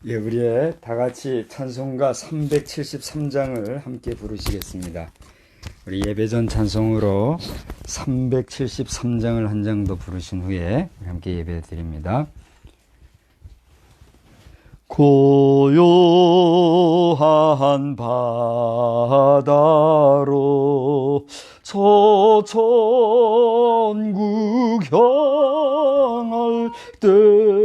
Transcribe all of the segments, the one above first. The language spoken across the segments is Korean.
예, 우리의 다 같이 찬송가 373장을 함께 부르시겠습니다. 우리 예배전 찬송으로 373장을 한 장 더 부르신 후에 함께 예배 드립니다. 고요한 바다로 서천국 향할 때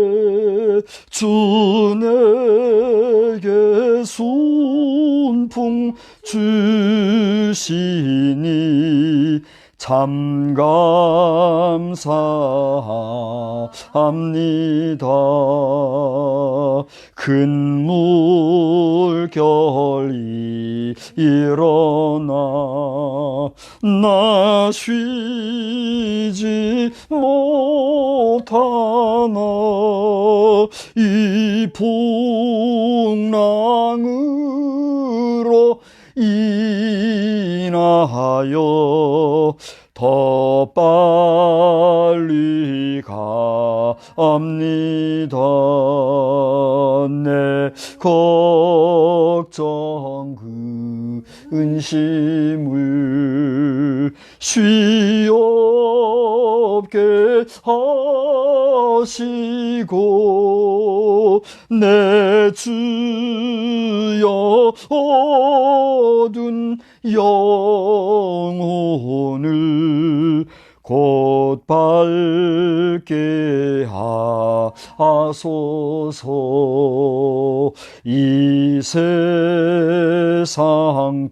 주 내게 순풍 주시니 참 감사합니다. 큰 물결이 일어나 나 쉬지 못하나 이 풍랑으로 인하여 더 빨리 갑니다. 내 걱정 근심을 쉬옵게 하시고 내 주여 얻은 영혼을 곧 밝게 하소서. 이 세상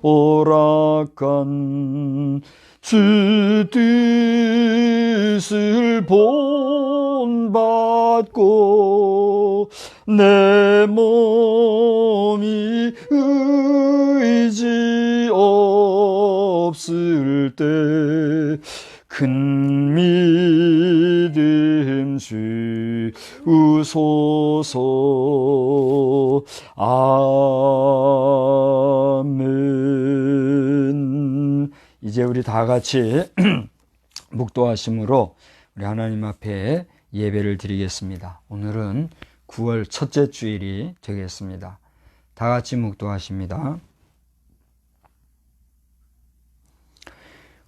고락한 주 뜻을 본받고 내 몸이 의지 없을 때 큰 믿음 주소서. 아멘. 이제 우리 다 같이 묵도하심으로 우리 하나님 앞에 예배를 드리겠습니다. 오늘은 9월 첫째 주일이 되겠습니다. 다 같이 묵도하십니다.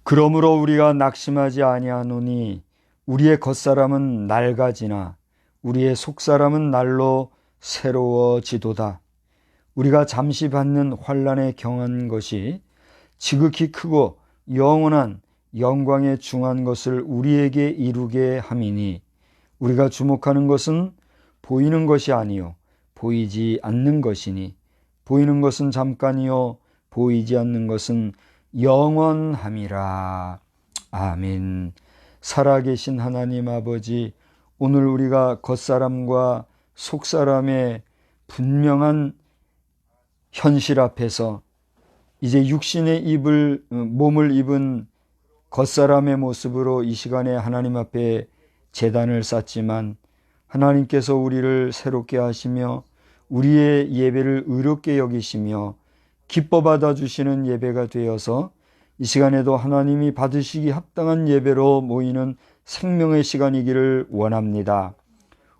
그러므로 우리가 낙심하지 아니하노니 우리의 겉사람은 낡아지나 우리의 속사람은 날로 새로워지도다. 우리가 잠시 받는 환난에 경한 것이 지극히 크고 영원한 영광에 중한 것을 우리에게 이루게 함이니 우리가 주목하는 것은 보이는 것이 아니요 보이지 않는 것이니 보이는 것은 잠깐이요 보이지 않는 것은 영원함이라. 아멘. 살아계신 하나님 아버지, 오늘 우리가 겉사람과 속사람의 분명한 현실 앞에서 이제 육신의 몸을 입은 겉사람의 모습으로 이 시간에 하나님 앞에 제단을 쌓지만 하나님께서 우리를 새롭게 하시며 우리의 예배를 의롭게 여기시며 기뻐 받아주시는 예배가 되어서 이 시간에도 하나님이 받으시기 합당한 예배로 모이는 생명의 시간이기를 원합니다.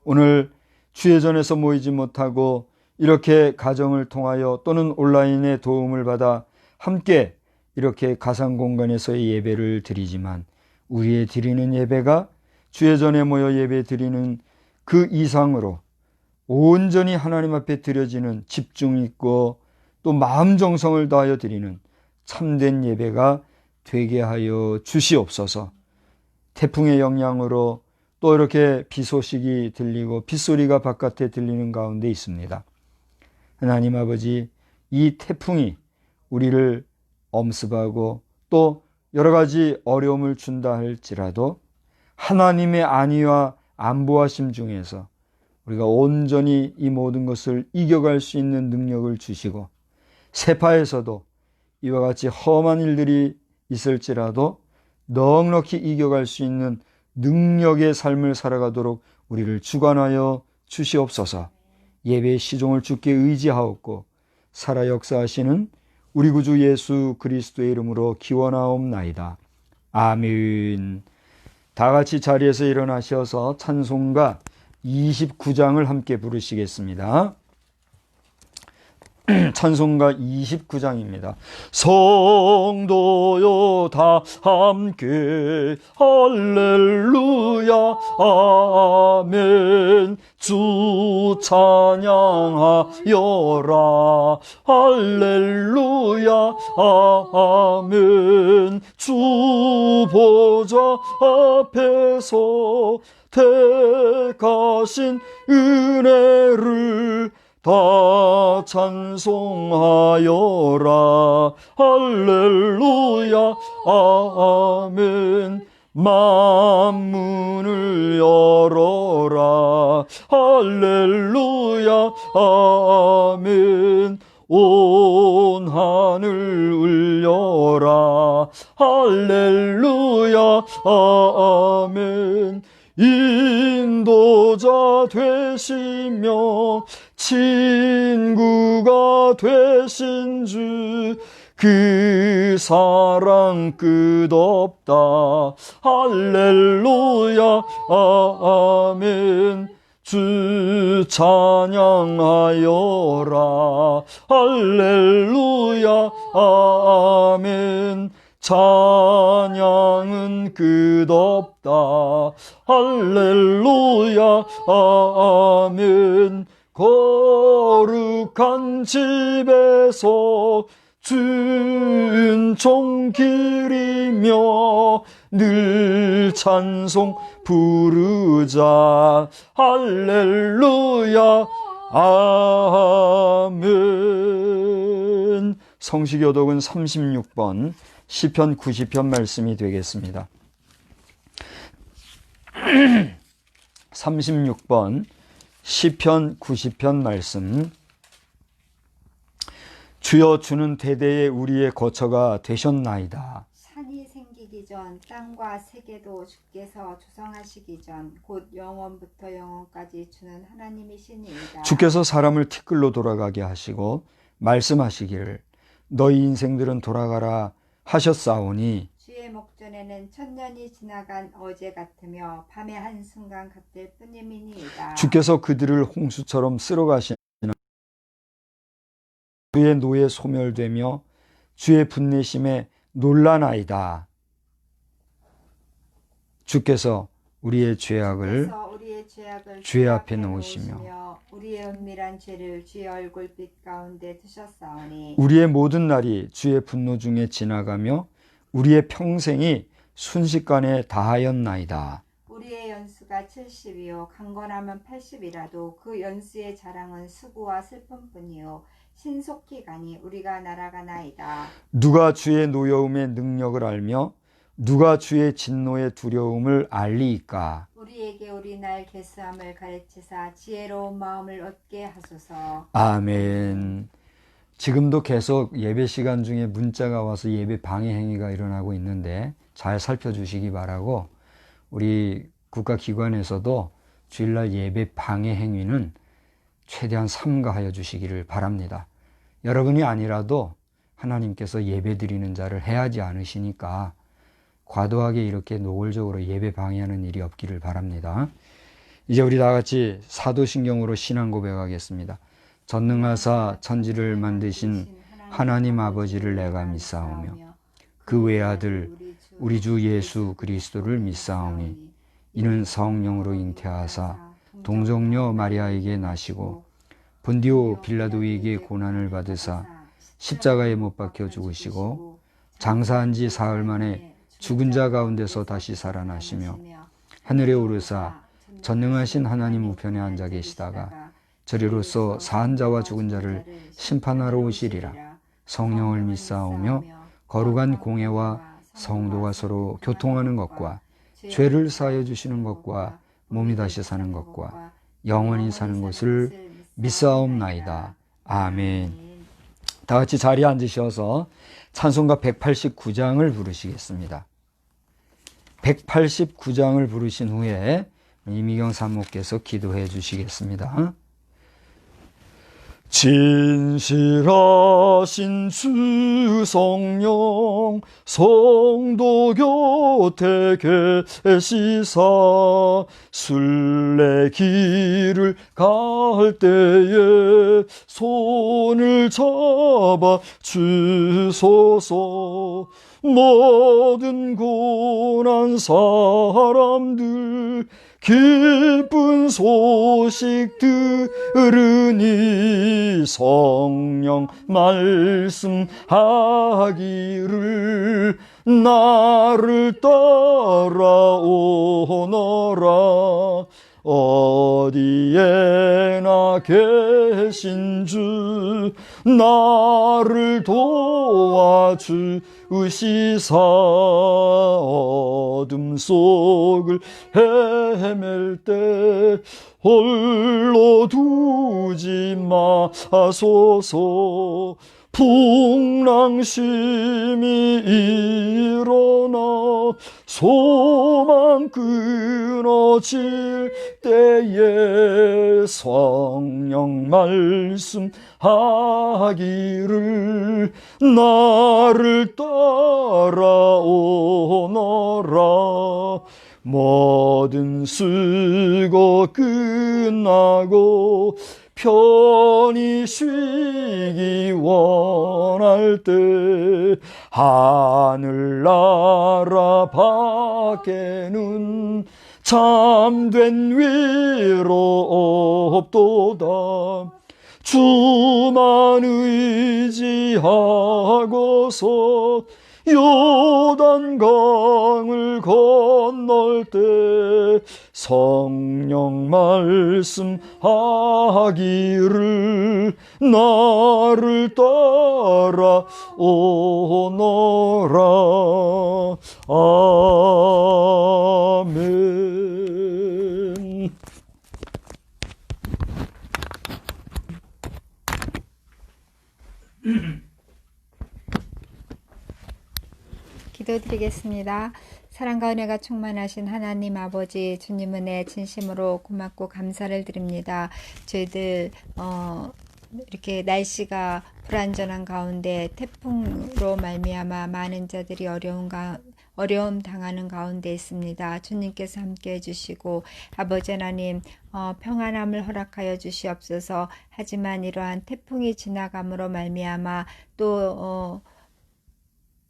오늘 주예전에서 모이지 못하고 이렇게 가정을 통하여 또는 온라인의 도움을 받아 함께 이렇게 가상 공간에서의 예배를 드리지만 우리의 드리는 예배가 주예전에 모여 예배 드리는 그 이상으로 온전히 하나님 앞에 드려지는 집중 있고 또 마음 정성을 다하여 드리는 참된 예배가 되게 하여 주시옵소서. 태풍의 영향으로 또 이렇게 비 소식이 들리고 빗소리가 바깥에 들리는 가운데 있습니다. 하나님 아버지, 이 태풍이 우리를 엄습하고 또 여러 가지 어려움을 준다 할지라도 하나님의 안위와 안보하심 중에서 우리가 온전히 이 모든 것을 이겨갈 수 있는 능력을 주시고 세파에서도 이와 같이 험한 일들이 있을지라도 넉넉히 이겨갈 수 있는 능력의 삶을 살아가도록 우리를 주관하여 주시옵소서. 예배의 시종을 주께 의지하옵고 살아 역사하시는 우리 구주 예수 그리스도의 이름으로 기원하옵나이다. 아멘. 다 같이 자리에서 일어나셔서 찬송가 29장을 함께 부르시겠습니다. 찬송가 29장입니다. 성도여 다 함께 할렐루야 아멘 주 찬양하여라 할렐루야 아멘 주 보좌 앞에서 택하신 은혜를 다 찬송하여라 할렐루야 아멘 만문을 열어라 할렐루야 아멘 온 하늘 울려라 할렐루야 아멘 인도자 되시며 친구가 되신 주 그 사랑 끝없다 할렐루야 아멘 주 찬양하여라 할렐루야 아멘 찬양은 끝없다 할렐루야 아멘 거룩한 집에서 은총 기리며 늘 찬송 부르자 할렐루야 아멘. 성시교독은 36번 시편 90편 말씀이 되겠습니다. 36번 시편 90편 말씀. 주여 주는 대대에 우리의 거처가 되셨나이다. 산이 생기기 전 땅과 세계도 주께서 조성하시기 전 곧 영원부터 영원까지 주는 하나님이시니이다. 주께서 사람을 티끌로 돌아가게 하시고 말씀하시기를 너희 인생들은 돌아가라 하셨사오니 주의 목전에는 천년이 지나간 어제 같으며 밤의 한순간 같을 뿐임이니이다. 주께서 그들을 홍수처럼 쓸어가시는 주의 노에 소멸되며 주의 분내심에 놀라나이다. 주께서 우리의 죄악을 주의 앞에 놓으시며 우리의 은밀한 죄를 주의 얼굴빛 가운데 두셨사오니 우리의 모든 날이 주의 분노 중에 지나가며 우리의 평생이 순식간에 다하였나이다. 우리의 연수가 70이요 강건하면 80이라도 그 연수의 자랑은 수고와 슬픔뿐이요 신속히 가니 우리가 날아가나이다. 누가 주의 노여움의 능력을 알며 누가 주의 진노의 두려움을 알리이까. 우리에게 우리 날 계수함을 가르치사 지혜로운 마음을 얻게 하소서. 아멘. 지금도 계속 예배 시간 중에 문자가 와서 예배 방해 행위가 일어나고 있는데 잘 살펴주시기 바라고, 우리 국가기관에서도 주일날 예배 방해 행위는 최대한 삼가하여 주시기를 바랍니다. 여러분이 아니라도 하나님께서 예배 드리는 자를 해하지 않으시니까 과도하게 이렇게 노골적으로 예배 방해하는 일이 없기를 바랍니다. 이제 우리 다 같이 사도신경으로 신앙 고백하겠습니다. 전능하사 천지를 만드신 하나님 아버지를 내가 믿사오며 그 외아들 우리 주 예수 그리스도를 믿사오니 이는 성령으로 잉태하사 동정녀 마리아에게 나시고 본디오 빌라도에게 고난을 받으사 십자가에 못 박혀 죽으시고 장사한 지 사흘 만에 죽은 자 가운데서 다시 살아나시며 하늘에 오르사 전능하신 하나님 우편에 앉아 계시다가 저리로서 사한 자와 죽은 자를 심판하러 오시리라. 성령을 믿사오며 거룩한 공회와 성도가 서로 교통하는 것과 죄를 사하여 주시는 것과 몸이 다시 사는 것과 영원히 사는 것을 믿사옵나이다. 아멘. 다 같이 자리에 앉으셔서 찬송가 189장을 부르시겠습니다. 189장을 부르신 후에 이미경 사모께서 기도해 주시겠습니다. 진실하신 주 성령 성도 곁에 계시사 순례길을 갈 때에 손을 잡아 주소서. 모든 고난 사람들 기쁜 소식 들으니 성령 말씀하기를 나를 따라오너라. 어디에나 계신 주 나를 도와주시사 어둠 속을 헤맬 때 홀로 두지 마소서. 풍랑심이 일어나 소망 끊어질 때에 성령 말씀하기를 나를 따라오너라. 모든 수고 끝나고 편히 쉬기 원할 때 하늘나라 밖에는 참된 위로 없도다. 주만 의지하고서 요단강을 건널 때 성령 말씀하기를 나를 따라오너라. 아멘. 기도드리겠습니다. 사랑과 은혜가 충만하신 하나님 아버지, 주님 은혜 진심으로 고맙고 감사를 드립니다. 저희들 이렇게 날씨가 불안전한 가운데 태풍으로 말미암아 많은 자들이 어려움 당하는 가운데 있습니다. 주님께서 함께 해주시고 아버지 하나님 평안함을 허락하여 주시옵소서. 하지만 이러한 태풍이 지나감으로 말미암아 또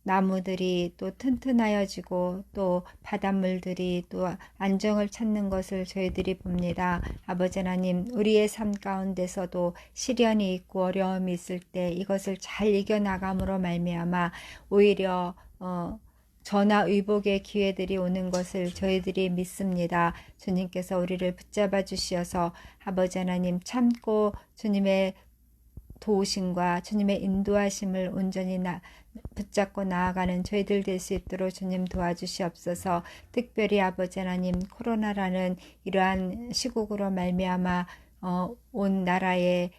나무들이 또 튼튼하여지고 또 바닷물들이 또 안정을 찾는 것을 저희들이 봅니다. 아버지 하나님, 우리의 삶 가운데서도 시련이 있고 어려움이 있을 때 이것을 잘 이겨나감으로 말미암아 오히려 전화위복의 기회들이 오는 것을 저희들이 믿습니다. 주님께서 우리를 붙잡아 주시어서 아버지 하나님 참고 주님의 도우심과 주님의 인도하심을 온전히 붙잡고 나아가는 저희들 될 수 있도록 주님 도와주시옵소서. 특별히 아버지 하나님, 코로나라는 이러한 시국으로 말미암아 온 나라의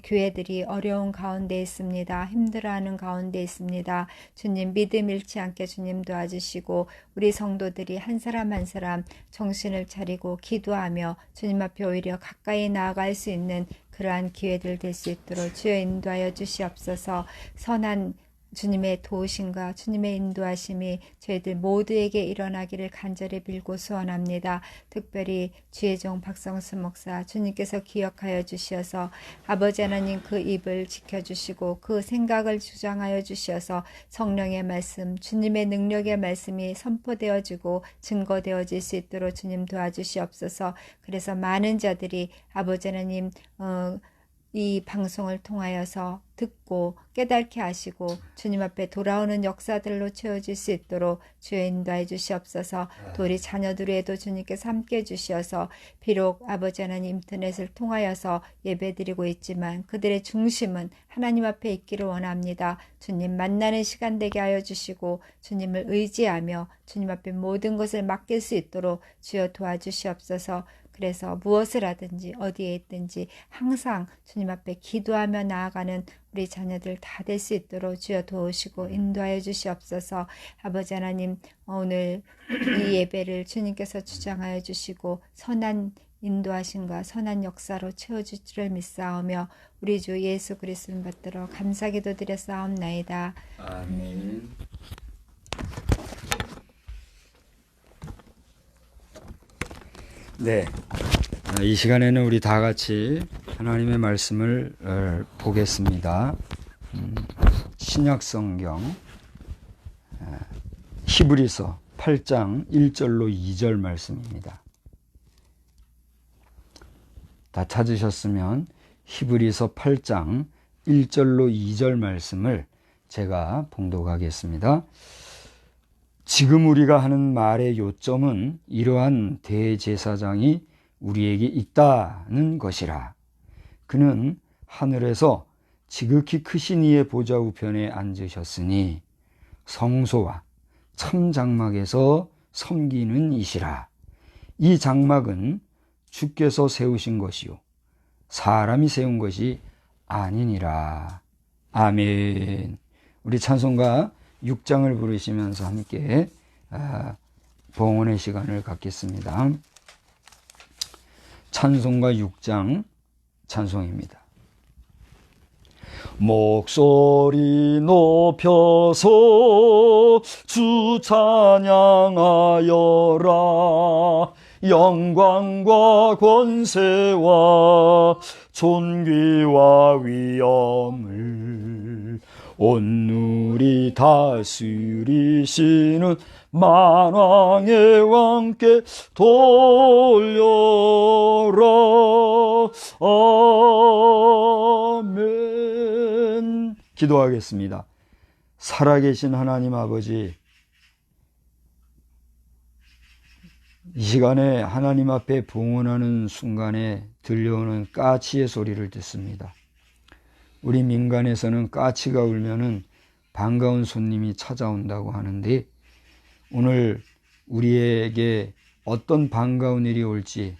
교회들이 어려운 가운데 있습니다. 힘들어하는 가운데 있습니다. 주님 믿음 잃지 않게 주님 도와주시고 우리 성도들이 한 사람 한 사람 정신을 차리고 기도하며 주님 앞에 오히려 가까이 나아갈 수 있는 그러한 기회들 될 수 있도록 주여 인도하여 주시옵소서. 선한 주님의 도우심과 주님의 인도하심이 저희들 모두에게 일어나기를 간절히 빌고 소원합니다. 특별히 주의 종 박성수 목사 주님께서 기억하여 주시어서 아버지 하나님 그 입을 지켜주시고 그 생각을 주장하여 주시어서 성령의 말씀 주님의 능력의 말씀이 선포되어지고 증거되어질 수 있도록 주님 도와주시옵소서. 그래서 많은 자들이 아버지 하나님 이 방송을 통하여서 듣고 깨닫게 하시고 주님 앞에 돌아오는 역사들로 채워질 수 있도록 주여 인도해 주시옵소서. 또 우리 자녀들에도 주님께서 함께 해주시어서 비록 아버지 하나님 인터넷을 통하여서 예배드리고 있지만 그들의 중심은 하나님 앞에 있기를 원합니다. 주님 만나는 시간 되게 하여 주시고 주님을 의지하며 주님 앞에 모든 것을 맡길 수 있도록 주여 도와주시옵소서. 그래서 무엇을 하든지 어디에 있든지 항상 주님 앞에 기도하며 나아가는 우리 자녀들 다 될 수 있도록 주여 도우시고 인도하여 주시옵소서. 아버지 하나님 오늘 이 예배를 주님께서 주장하여 주시고 선한 인도하심과 선한 역사로 채워줄 줄을 믿사오며 우리 주 예수 그리스도를 받들어 감사 기도드려 싸움나이다. 아멘. 네, 이 시간에는 우리 다 같이 하나님의 말씀을 보겠습니다. 신약 성경 히브리서 8장 1절로 2절 말씀입니다. 다 찾으셨으면 히브리서 8장 1절로 2절 말씀을 제가 봉독하겠습니다. 지금 우리가 하는 말의 요점은 이러한 대제사장이 우리에게 있다는 것이라. 그는 하늘에서 지극히 크신 이의 보좌 우편에 앉으셨으니 성소와 참 장막에서 섬기는 이시라. 이 장막은 주께서 세우신 것이요 사람이 세운 것이 아니니라. 아멘. 우리 찬송가 6장을 부르시면서 함께 봉헌의 시간을 갖겠습니다. 찬송가 6장 찬송입니다. 목소리 높여서 주 찬양하여라. 영광과 권세와 존귀와 위엄을 온누리 다스리시는 만왕의 왕께 돌려라. 아멘. 기도하겠습니다. 살아계신 하나님 아버지, 이 시간에 하나님 앞에 봉헌하는 순간에 들려오는 까치의 소리를 듣습니다. 우리 민간에서는 까치가 울면은 반가운 손님이 찾아온다고 하는데, 오늘 우리에게 어떤 반가운 일이 올지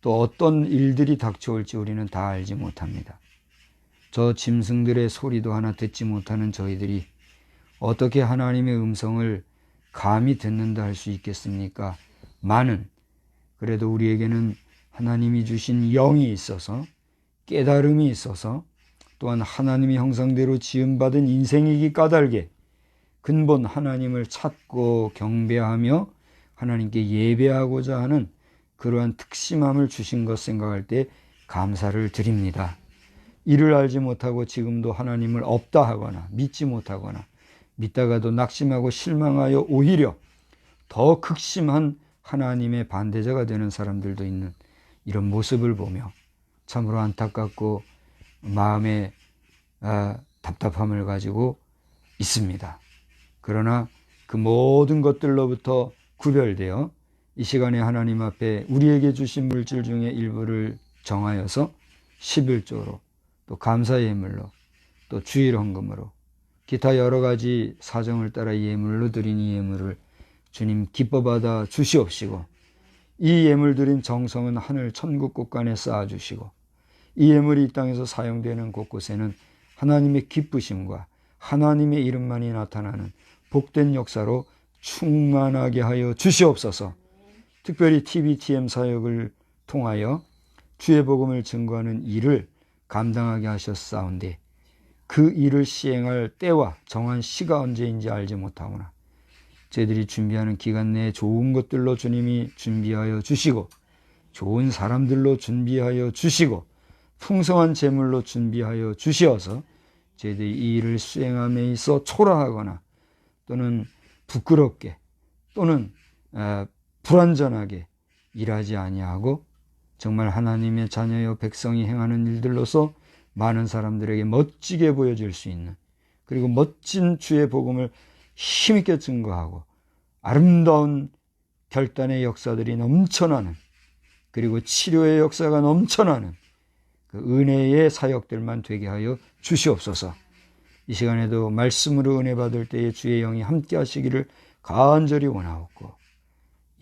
또 어떤 일들이 닥쳐올지 우리는 다 알지 못합니다. 저 짐승들의 소리도 하나 듣지 못하는 저희들이 어떻게 하나님의 음성을 감히 듣는다 할 수 있겠습니까? 많은, 그래도 우리에게는 하나님이 주신 영이 있어서, 깨달음이 있어서, 또한 하나님의 형상대로 지음받은 인생이기 까닭에 근본 하나님을 찾고 경배하며 하나님께 예배하고자 하는 그러한 특심함을 주신 것 생각할 때 감사를 드립니다. 이를 알지 못하고 지금도 하나님을 없다 하거나 믿지 못하거나 믿다가도 낙심하고 실망하여 오히려 더 극심한 하나님의 반대자가 되는 사람들도 있는 이런 모습을 보며 참으로 안타깝고 마음에 답답함을 가지고 있습니다. 그러나 그 모든 것들로부터 구별되어 이 시간에 하나님 앞에 우리에게 주신 물질 중에 일부를 정하여서 11조로 또 감사의 예물로 또 주일 헌금으로 기타 여러 가지 사정을 따라 예물로 드린 이 예물을 주님 기뻐 받아 주시옵시고, 이 예물 드린 정성은 하늘 천국 곳간에 쌓아주시고, 이 예물이 이 땅에서 사용되는 곳곳에는 하나님의 기쁘심과 하나님의 이름만이 나타나는 복된 역사로 충만하게 하여 주시옵소서. 특별히 TBTM 사역을 통하여 주의 복음을 증거하는 일을 감당하게 하셨사온데 그 일을 시행할 때와 정한 시가 언제인지 알지 못하구나. 저희들이 준비하는 기간 내에 좋은 것들로 주님이 준비하여 주시고, 좋은 사람들로 준비하여 주시고, 풍성한 재물로 준비하여 주시어서 저희들이 이 일을 수행함에 있어 초라하거나 또는 부끄럽게 또는 불완전하게 일하지 아니하고 정말 하나님의 자녀여 백성이 행하는 일들로서 많은 사람들에게 멋지게 보여질 수 있는, 그리고 멋진 주의 복음을 힘있게 증거하고 아름다운 결단의 역사들이 넘쳐나는, 그리고 치료의 역사가 넘쳐나는 그 은혜의 사역들만 되게 하여 주시옵소서. 이 시간에도 말씀으로 은혜 받을 때에 주의 영이 함께 하시기를 간절히 원하옵고,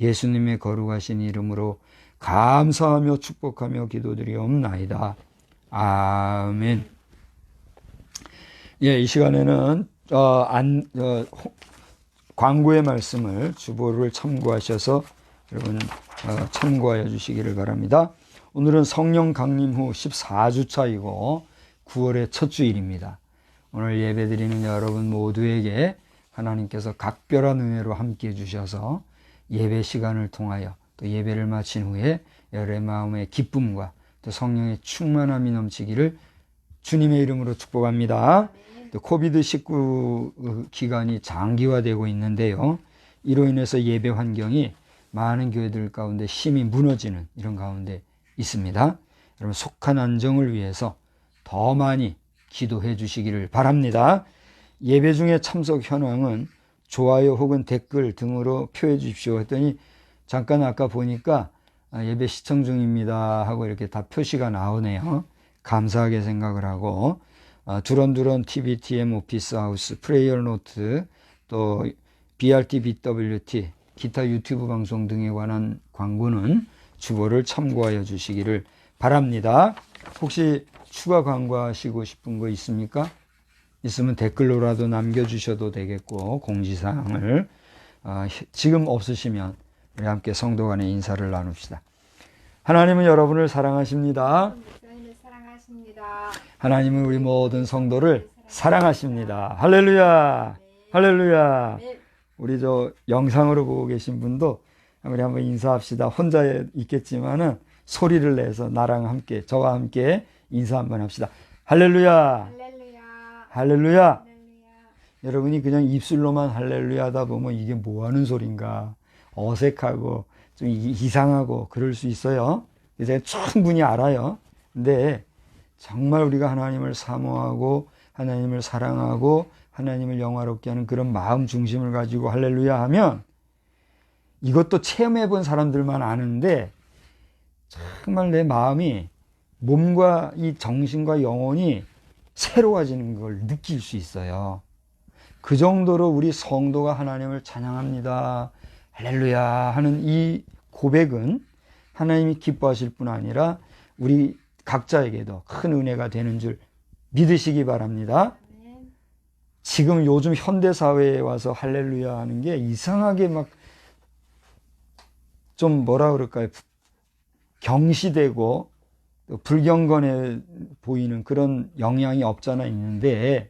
예수님의 거룩하신 이름으로 감사하며 축복하며 기도드리옵나이다. 아멘. 이 시간에는 광고의 말씀을 주보를 참고하셔서 여러분 참고하여 주시기를 바랍니다. 오늘은 성령 강림 후 14주차이고 9월의 첫 주일입니다. 오늘 예배드리는 여러분 모두에게 하나님께서 각별한 은혜로 함께해 주셔서 예배 시간을 통하여 또 예배를 마친 후에 여러분의 마음의 기쁨과 또 성령의 충만함이 넘치기를 주님의 이름으로 축복합니다. 또 코비드-19 기간이 장기화되고 있는데요. 이로 인해서 예배 환경이 많은 교회들 가운데 힘이 무너지는 이런 가운데 있습니다. 여러분 속한 안정을 위해서 더 많이 기도해 주시기를 바랍니다. 예배 중에 참석 현황은 좋아요 혹은 댓글 등으로 표해 주십시오 했더니 잠깐 아까 보니까 예배 시청 중입니다 하고 이렇게 다 표시가 나오네요. 감사하게 생각을 하고 두런두런 TBTM 오피스 하우스, 프레이어 노트, 또 BRT, BWT, 기타 유튜브 방송 등에 관한 광고는 주보를 참고하여 주시기를 바랍니다. 혹시 추가 광고하시고 싶은 거 있습니까? 있으면 댓글로라도 남겨주셔도 되겠고 공지사항을 지금 없으시면 우리 함께 성도 간의 인사를 나눕시다. 하나님은 여러분을 사랑하십니다. 하나님은 우리 모든 성도를 사랑하십니다. 할렐루야, 할렐루야. 우리 저 영상으로 보고 계신 분도 우리 한번 인사합시다. 혼자 있겠지만은 소리를 내서 나랑 함께, 저와 함께 인사 한번 합시다. 할렐루야, 할렐루야. 할렐루야. 할렐루야. 여러분이 그냥 입술로만 할렐루야 하다 보면 이게 뭐 하는 소린가 어색하고 좀 이상하고 그럴 수 있어요. 제가 충분히 알아요. 근데 정말 우리가 하나님을 사모하고 하나님을 사랑하고 하나님을 영화롭게 하는 그런 마음 중심을 가지고 할렐루야 하면 이것도 체험해 본 사람들만 아는데 정말 내 마음이 몸과 이 정신과 영혼이 새로워지는 걸 느낄 수 있어요. 그 정도로 우리 성도가 하나님을 찬양합니다. 할렐루야 하는 이 고백은 하나님이 기뻐하실 뿐 아니라 우리 각자에게도 큰 은혜가 되는 줄 믿으시기 바랍니다. 지금 요즘 현대사회에 와서 할렐루야 하는 게 이상하게 막 좀 뭐라 그럴까요? 경시되고 불경건해 보이는 그런 영향이 없잖아 있는데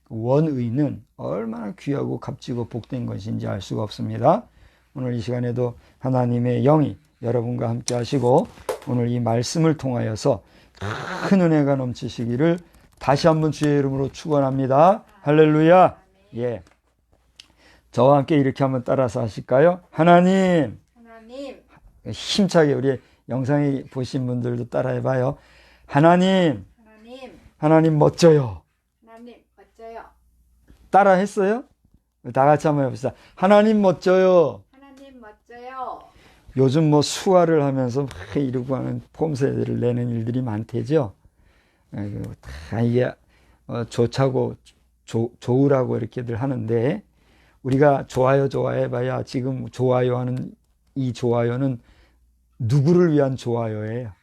원의는 얼마나 귀하고 값지고 복된 것인지 알 수가 없습니다. 오늘 이 시간에도 하나님의 영이 여러분과 함께 하시고 오늘 이 말씀을 통하여서 큰 은혜가 넘치시기를 다시 한번 주의 이름으로 축원합니다. 할렐루야. 예. 저와 함께 이렇게 한번 따라서 하실까요? 하나님. 힘차게 우리 영상에 보신 분들도 따라해봐요. 하나님. 하나님 멋져요. 따라 했어요? 다 같이 한번 해봅시다. 하나님 멋져요. 요즘 뭐 수화를 하면서 막 이러고 하는 폼새를 내는 일들이 많대죠. 다 이게 좋자고 좋으라고 이렇게들 하는데 우리가 좋아요 해봐야 지금 좋아요 하는 이 좋아요는 누구를 위한 좋아요예요?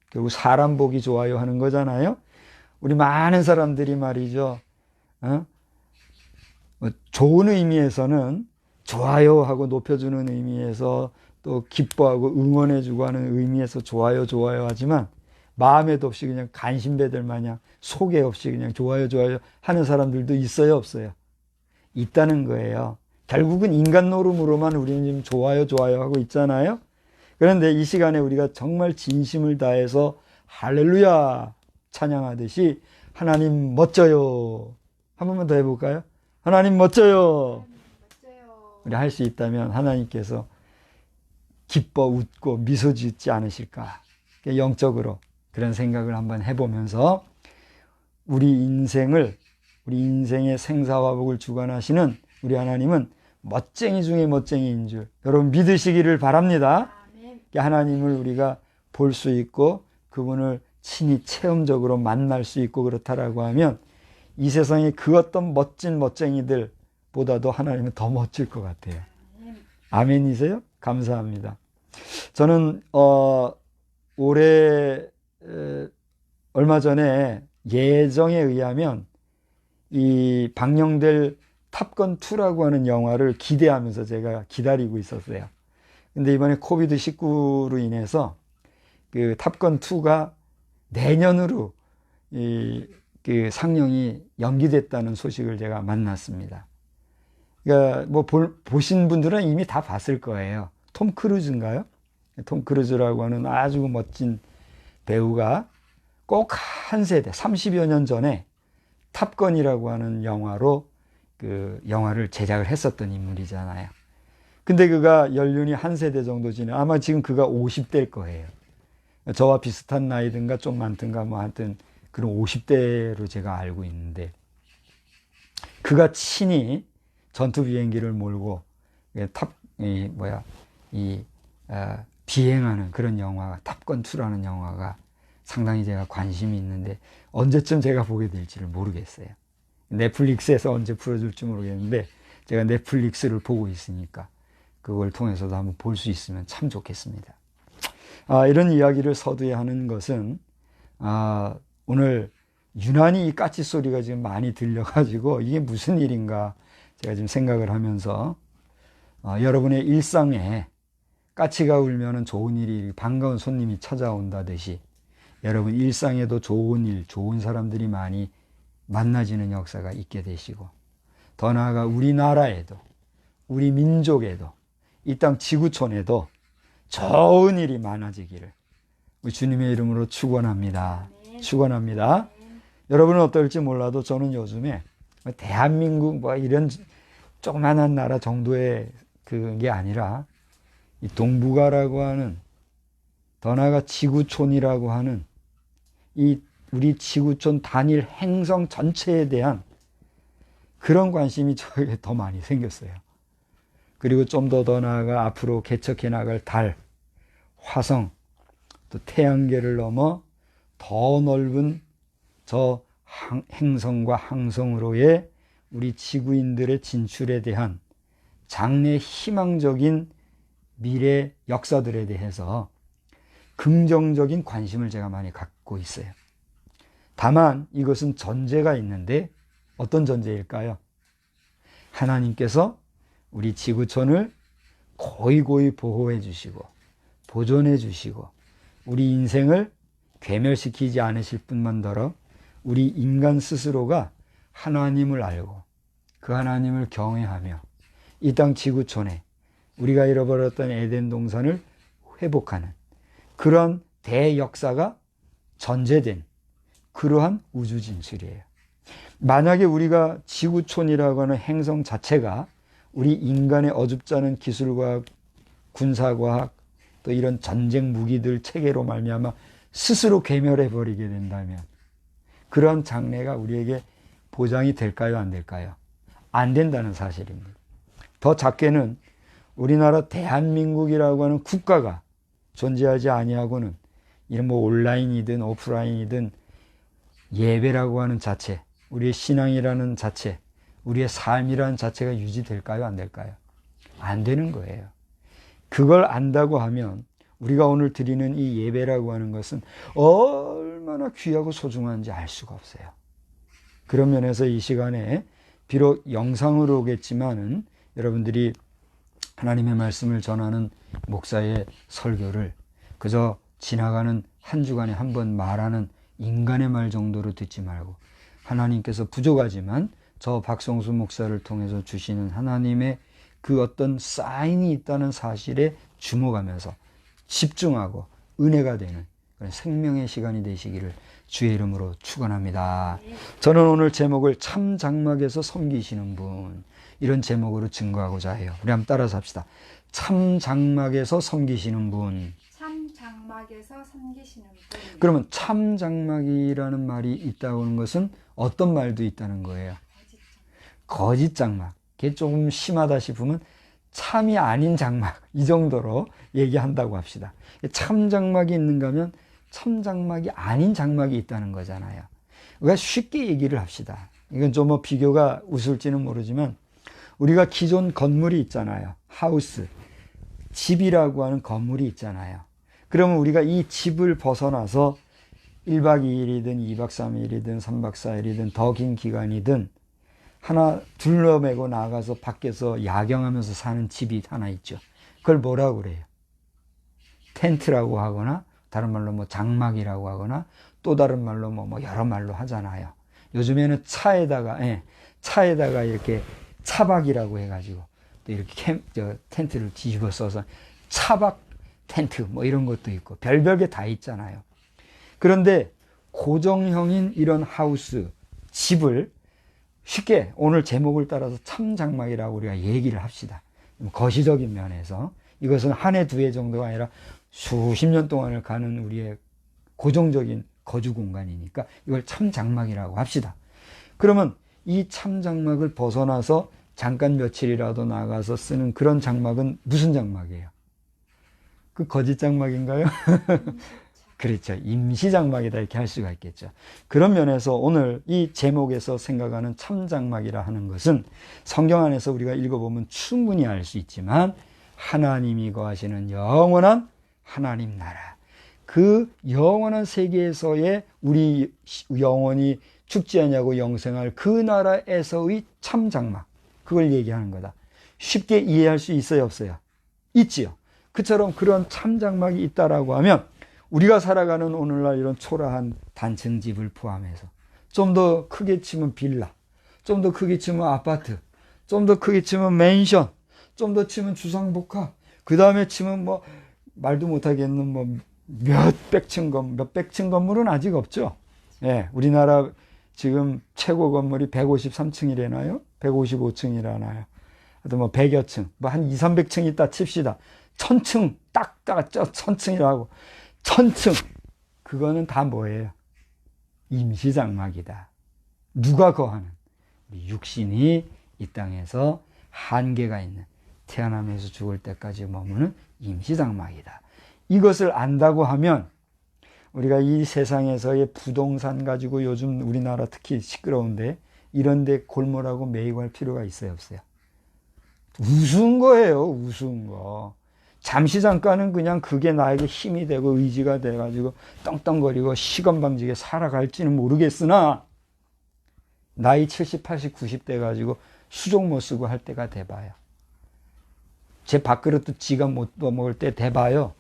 결국 사람 보기 좋아요 하는 거잖아요. 우리 많은 사람들이 말이죠. 좋은 의미에서는 좋아요 하고 높여주는 의미에서 또 기뻐하고 응원해주고 하는 의미에서 좋아요 하지만 마음에도 없이 그냥 간신배들 마냥 속에 없이 그냥 좋아요 하는 사람들도 있어요, 없어요? 있다는 거예요. 결국은 인간 노름으로만 우리는 지금 좋아요 하고 있잖아요. 그런데 이 시간에 우리가 정말 진심을 다해서 할렐루야 찬양하듯이 하나님 멋져요. 한 번만 더 해볼까요? 하나님 멋져요. 우리 할 수 있다면 하나님께서 기뻐 웃고 미소 짓지 않으실까. 영적으로 그런 생각을 한번 해보면서 우리 인생의 생사화복을 주관하시는 우리 하나님은 멋쟁이 중에 멋쟁이인 줄 여러분 믿으시기를 바랍니다. 하나님을 우리가 볼 수 있고 그분을 친히 체험적으로 만날 수 있고 그렇다라고 하면 이 세상의 그 어떤 멋진 멋쟁이들보다도 하나님은 더 멋질 것 같아요. 아멘이세요? 감사합니다. 저는 올해 얼마 전에 예정에 의하면 이 방영될 탑건 2라고 하는 영화를 기대하면서 제가 기다리고 있었어요. 근데 이번에 코비드-19로 인해서 그 탑건 2가 내년으로 그 상영이 연기됐다는 소식을 제가 만났습니다. 그러니까 뭐 보신 분들은 이미 다 봤을 거예요. 톰 크루즈인가요? 톰 크루즈라고 하는 아주 멋진 배우가 꼭 한 세대, 30여 년 전에 탑건이라고 하는 영화로 그 영화를 제작을 했었던 인물이잖아요. 근데 그가 연륜이 한 세대 정도 지나 아마 지금 그가 50대일 거예요. 저와 비슷한 나이든가 좀 많든가 뭐 하여튼 그런 50대로 제가 알고 있는데, 그가 친히 전투 비행기를 몰고 비행하는 그런 영화가 탑건 2라는 영화가 상당히 제가 관심이 있는데 언제쯤 제가 보게 될지를 모르겠어요. 넷플릭스에서 언제 풀어줄지 모르겠는데 제가 넷플릭스를 보고 있으니까 그걸 통해서도 한번 볼 수 있으면 참 좋겠습니다. 이런 이야기를 서두에 하는 것은 오늘 유난히 이 까치 소리가 지금 많이 들려가지고 이게 무슨 일인가 제가 지금 생각을 하면서 여러분의 일상에 까치가 울면은 좋은 일이, 반가운 손님이 찾아온다듯이 여러분 일상에도 좋은 일, 좋은 사람들이 많이 만나지는 역사가 있게 되시고, 더 나아가 우리나라에도, 우리 민족에도, 이 땅 지구촌에도 좋은 일이 많아지기를 우리 주님의 이름으로 축원합니다. 축원합니다. 여러분은 어떨지 몰라도 저는 요즘에 대한민국 뭐 이런 조그만한 나라 정도의 그게 아니라 이 동북아라고 하는, 더 나아가 지구촌이라고 하는 이 우리 지구촌 단일 행성 전체에 대한 그런 관심이 저에게 더 많이 생겼어요. 그리고 좀 더 나아가 앞으로 개척해 나갈 달, 화성, 또 태양계를 넘어 더 넓은 저 행성과 항성으로의 우리 지구인들의 진출에 대한 장래 희망적인 미래 역사들에 대해서 긍정적인 관심을 제가 많이 갖고 있어요. 다만 이것은 전제가 있는데 어떤 전제일까요? 하나님께서 우리 지구촌을 고이고이 보호해 주시고 보존해 주시고 우리 인생을 괴멸시키지 않으실 뿐만더러 우리 인간 스스로가 하나님을 알고 그 하나님을 경외하며 이 땅 지구촌에 우리가 잃어버렸던 에덴 동산을 회복하는 그런 대역사가 전제된 그러한 우주 진출이에요. 만약에 우리가 지구촌이라고 하는 행성 자체가 우리 인간의 어줍지 않은 기술과학, 군사과학, 또 이런 전쟁 무기들 체계로 말미암아 스스로 괴멸해 버리게 된다면 그런 장래가 우리에게 보장이 될까요? 안 될까요? 안 된다는 사실입니다. 더 작게는 우리나라 대한민국이라고 하는 국가가 존재하지 아니하고는 이런 뭐 온라인이든 오프라인이든 예배라고 하는 자체, 우리의 신앙이라는 자체, 우리의 삶이라는 자체가 유지될까요? 안 될까요? 안 되는 거예요. 그걸 안다고 하면 우리가 오늘 드리는 이 예배라고 하는 것은 얼마나 귀하고 소중한지 알 수가 없어요. 그런 면에서 이 시간에 비록 영상으로 오겠지만은 여러분들이 하나님의 말씀을 전하는 목사의 설교를 그저 지나가는 한 주간에 한 번 말하는 인간의 말 정도로 듣지 말고 하나님께서 부족하지만 저 박성수 목사를 통해서 주시는 하나님의 그 어떤 사인이 있다는 사실에 주목하면서 집중하고 은혜가 되는 그런 생명의 시간이 되시기를 주의 이름으로 축원합니다. 저는 오늘 제목을 참 장막에서 섬기시는 분, 이런 제목으로 증거하고자 해요. 우리 한번 따라서 합시다. 참 장막에서 섬기시는 분. 참 장막에서 섬기시는 분. 그러면 참 장막이라는 말이 있다고 하는 것은 어떤 말도 있다는 거예요? 거짓 장막. 그게 조금 심하다 싶으면 참이 아닌 장막, 이 정도로 얘기한다고 합시다. 참 장막이 있는가 하면 참 장막이 아닌 장막이 있다는 거잖아요. 우리가 쉽게 얘기를 합시다. 이건 좀 뭐 비교가 웃을지는 모르지만 우리가 기존 건물이 있잖아요. 하우스, 집이라고 하는 건물이 있잖아요. 그러면 우리가 이 집을 벗어나서 1박 2일이든 2박 3일이든 3박 4일이든 더 긴 기간이든 하나 둘러매고 나가서 밖에서 야경하면서 사는 집이 하나 있죠. 그걸 뭐라고 그래요? 텐트라고 하거나 다른 말로 뭐 장막이라고 하거나 또 다른 말로 뭐 여러 말로 하잖아요. 요즘에는 차에다가 이렇게 차박이라고 해가지고 또 이렇게 텐트를 뒤집어 써서 차박 텐트 뭐 이런 것도 있고 별별 게 다 있잖아요. 그런데 고정형인 이런 하우스, 집을 쉽게 오늘 제목을 따라서 참장막이라고 우리가 얘기를 합시다. 거시적인 면에서 이것은 한 해, 두 해 정도가 아니라 수십 년 동안을 가는 우리의 고정적인 거주 공간이니까 이걸 참장막이라고 합시다. 그러면 이 참장막을 벗어나서 잠깐 며칠이라도 나가서 쓰는 그런 장막은 무슨 장막이에요? 그 거짓 장막인가요? 그렇죠. 임시장막이다 이렇게 할 수가 있겠죠. 그런 면에서 오늘 이 제목에서 생각하는 참장막이라 하는 것은 성경 안에서 우리가 읽어보면 충분히 알 수 있지만 하나님이 거하시는 영원한 하나님 나라, 그 영원한 세계에서의 우리 영원히 죽지 않냐고 영생할 그 나라에서의 참장막, 그걸 얘기하는 거다. 쉽게 이해할 수 있어요, 없어요? 있지요. 그처럼 그런 참장막이 있다라고 하면 우리가 살아가는 오늘날 이런 초라한 단층 집을 포함해서 좀 더 크게 치면 빌라, 좀 더 크게 치면 아파트, 좀 더 크게 치면 맨션, 좀 더 치면 주상복합, 그 다음에 치면 뭐 말도 못하겠는 뭐 몇백 층 건물은 아직 없죠. 예, 우리나라 지금 최고 건물이 153층이라나요? 155층이라나요? 하여튼 뭐 100여 층, 뭐 한 2, 300층 있다 칩시다. 1000층 딱 따갔죠. 1000층이라고. 1000층. 그거는 다 뭐예요? 임시장막이다. 누가 거하는? 육신이 이 땅에서 한계가 있는, 태어나면서 죽을 때까지 머무는 임시장막이다. 이것을 안다고 하면 우리가 이 세상에서의 부동산 가지고 요즘 우리나라 특히 시끄러운데 이런데 골몰하고 매이고 할 필요가 있어요, 없어요? 우스운 거예요, 우스운 거. 잠시 잠깐은 그냥 그게 나에게 힘이 되고 의지가 돼가지고 떵떵거리고 시건방지게 살아갈지는 모르겠으나 나이 70, 80, 90대 가지고 수족 못 쓰고 할 때가 돼봐요. 제 밥그릇도 지가 못 먹을 때 돼봐요.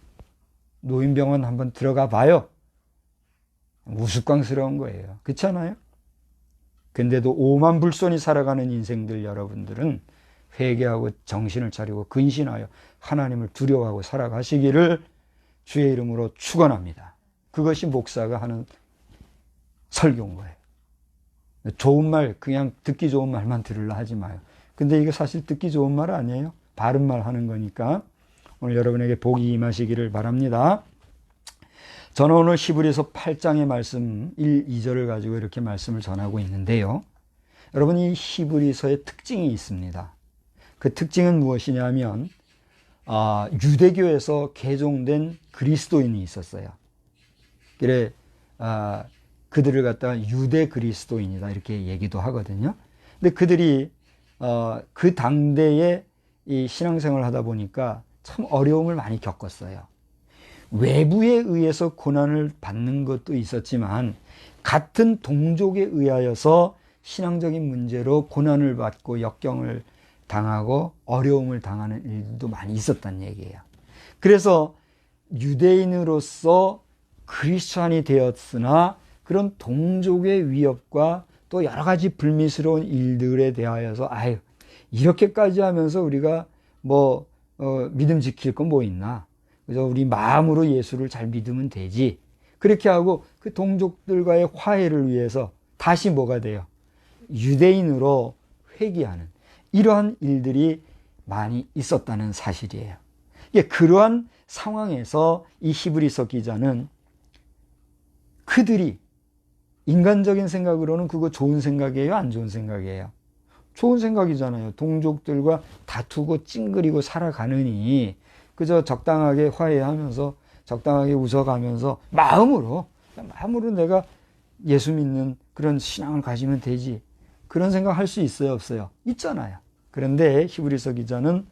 노인병원 한번 들어가 봐요. 우스꽝스러운 거예요. 그렇잖아요? 근데도 오만불손이 살아가는 인생들 여러분들은 회개하고 정신을 차리고 근신하여 하나님을 두려워하고 살아가시기를 주의 이름으로 축원합니다. 그것이 목사가 하는 설교인 거예요. 좋은 말, 그냥 듣기 좋은 말만 들으려 하지 마요. 근데 이게 사실 듣기 좋은 말 아니에요. 바른 말 하는 거니까 오늘 여러분에게 복이 임하시기를 바랍니다. 저는 오늘 히브리서 8장의 말씀 1, 2절을 가지고 이렇게 말씀을 전하고 있는데요. 여러분, 이 히브리서의 특징이 있습니다. 그 특징은 무엇이냐면 유대교에서 개종된 그리스도인이 있었어요. 그래 그들을 갖다가 유대 그리스도인이다 이렇게 얘기도 하거든요. 근데 그들이 그 당대에 이 신앙생활을 하다 보니까 참 어려움을 많이 겪었어요. 외부에 의해서 고난을 받는 것도 있었지만 같은 동족에 의하여서 신앙적인 문제로 고난을 받고 역경을 당하고 어려움을 당하는 일도 많이 있었단 얘기예요. 그래서 유대인으로서 크리스찬이 되었으나 그런 동족의 위협과 또 여러 가지 불미스러운 일들에 대하여서 이렇게까지 하면서 우리가 믿음 지킬 건 뭐 있나? 그래서 우리 마음으로 예수를 잘 믿으면 되지. 그렇게 하고 그 동족들과의 화해를 위해서 다시 뭐가 돼요? 유대인으로 회귀하는 이러한 일들이 많이 있었다는 사실이에요. 그러한 상황에서 이 히브리서 기자는 그들이 인간적인 생각으로는 그거 좋은 생각이에요? 안 좋은 생각이에요? 좋은 생각이잖아요. 동족들과 다투고 찡그리고 살아가느니 그저 적당하게 화해하면서 적당하게 웃어가면서 마음으로 내가 예수 믿는 그런 신앙을 가지면 되지. 그런 생각 할 수 있어요, 없어요? 있잖아요. 그런데 히브리서 기자는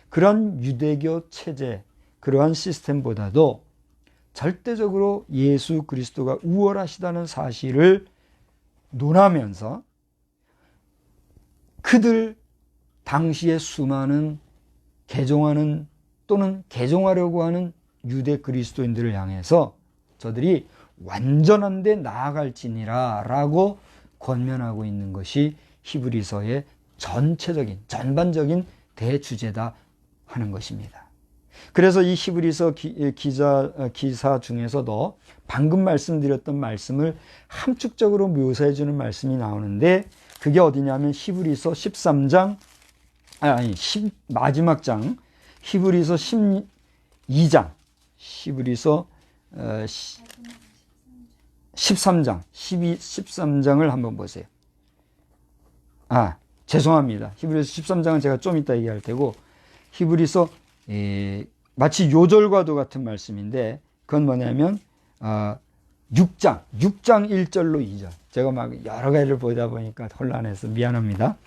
그런 유대교 체제, 그러한 시스템보다도 절대적으로 예수 그리스도가 우월하시다는 사실을 논하면서 그들 당시에 수많은 개종하는 또는 개종하려고 하는 유대 그리스도인들을 향해서 저들이 완전한 데 나아갈지니라 라고 권면하고 있는 것이 히브리서의 전반적인 대주제다 하는 것입니다. 그래서 이 히브리서 기사 중에서도 방금 말씀드렸던 말씀을 함축적으로 묘사해 주는 말씀이 나오는데, 그게 어디냐면 히브리서 13장, 마지막 장, 히브리서 12장, 히브리서 13장, 13장을 한번 보세요. 죄송합니다. 히브리서 13장은 제가 좀 이따 얘기할 테고, 히브리서 마치 요절과도 같은 말씀인데, 그건 뭐냐면 6장 1절로 2절. 제가 막 여러 가지를 보다 보니까 혼란해서 미안합니다.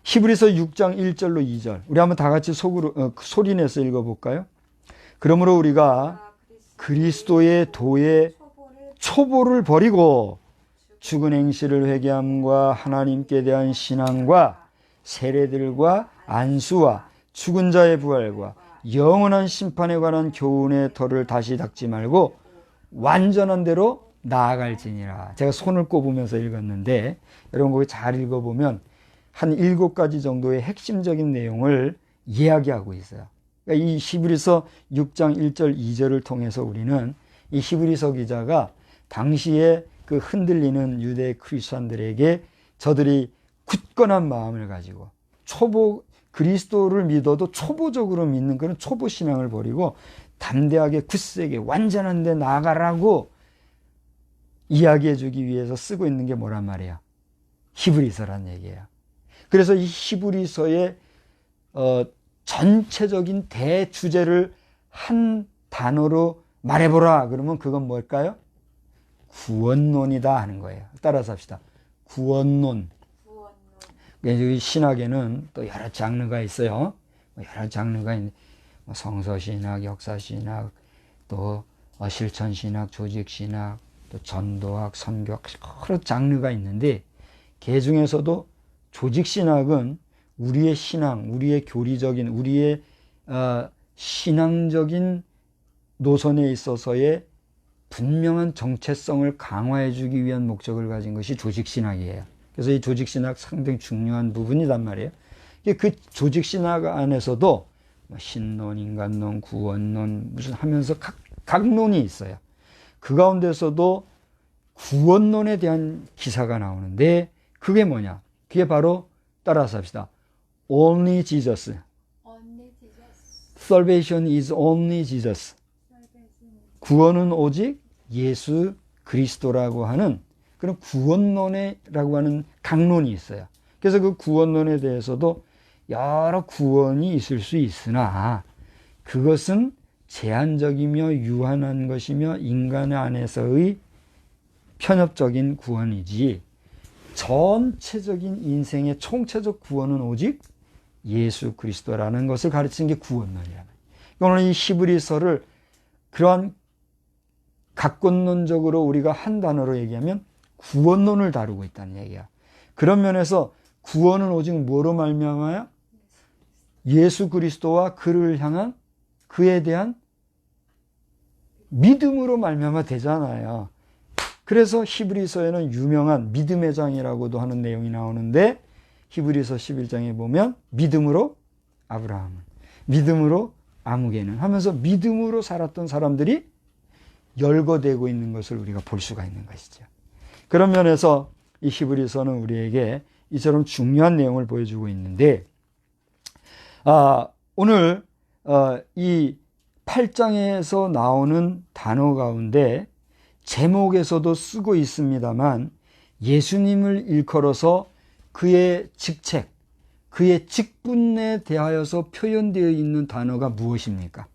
히브리서 6장 1절로 2절. 우리 한번 다 같이 소리내서 읽어볼까요? 그러므로 우리가 그리스도의 도의 초보를 버리고 죽은 행실을 회개함과 하나님께 대한 신앙과 세례들과 안수와 죽은 자의 부활과 영원한 심판에 관한 교훈의 털을 다시 닦지 말고 완전한 대로 나아갈지니라. 제가 손을 꼽으면서 읽었는데, 여러분 거기 잘 읽어보면 한 7가지 정도의 핵심적인 내용을 이야기하고 있어요. 그러니까 이 히브리서 6장 1절 2절을 통해서 우리는 이 히브리서 기자가 당시에 그 흔들리는 유대 크리스천들에게 저들이 굳건한 마음을 가지고 그리스도를 믿어도 초보적으로 믿는 그런 초보 신앙을 버리고 담대하게 굳세게 완전한 데 나아가라고 이야기해 주기 위해서 쓰고 있는 게 뭐란 말이에요? 히브리서란 얘기예요. 그래서 이 히브리서의 전체적인 대주제를 한 단어로 말해보라 그러면 그건 뭘까요? 구원론이다 하는 거예요. 따라서 합시다. 구원론. 신학에는 또 여러 장르가 있어요. 여러 장르가 있는데 성서신학, 역사신학, 또 실천신학, 조직신학, 또 전도학, 선교학, 여러 장르가 있는데, 그 중에서도 조직신학은 우리의 신앙, 우리의 교리적인, 우리의 신앙적인 노선에 있어서의 분명한 정체성을 강화해 주기 위한 목적을 가진 것이 조직신학이에요. 그래서 이 조직신학 상당히 중요한 부분이란 말이에요. 그 조직신학 안에서도 신론, 인간론, 구원론 무슨 하면서 각 논이 있어요. 그 가운데서도 구원론에 대한 기사가 나오는데, 그게 뭐냐? 그게 바로 따라서 합시다. Only Jesus. Salvation is only Jesus. 구원은 오직 예수 그리스도라고 하는 그런 구원론이라고 하는 강론이 있어요. 그래서 그 구원론에 대해서도 여러 구원이 있을 수 있으나 그것은 제한적이며 유한한 것이며 인간 안에서의 편협적인 구원이지, 전체적인 인생의 총체적 구원은 오직 예수 그리스도라는 것을 가르치는 게 구원론이라는 거예요. 오늘 이 히브리서를 그러한 각권론적으로 우리가 한 단어로 얘기하면 구원론을 다루고 있다는 얘기야. 그런 면에서 구원은 오직 뭐로 말미암아야? 예수 그리스도와 그를 향한 그에 대한 믿음으로 말미암아 되잖아요. 그래서 히브리서에는 유명한 믿음의 장이라고도 하는 내용이 나오는데, 히브리서 11장에 보면 믿음으로 아브라함은, 믿음으로 아무개는 하면서 믿음으로 살았던 사람들이 열거되고 있는 것을 우리가 볼 수가 있는 것이죠. 그런 면에서 이 히브리서는 우리에게 이처럼 중요한 내용을 보여주고 있는데, 오늘 이 8장에서 나오는 단어 가운데 제목에서도 쓰고 있습니다만, 예수님을 일컬어서 그의 직책, 그의 직분에 대하여서 표현되어 있는 단어가 무엇입니까?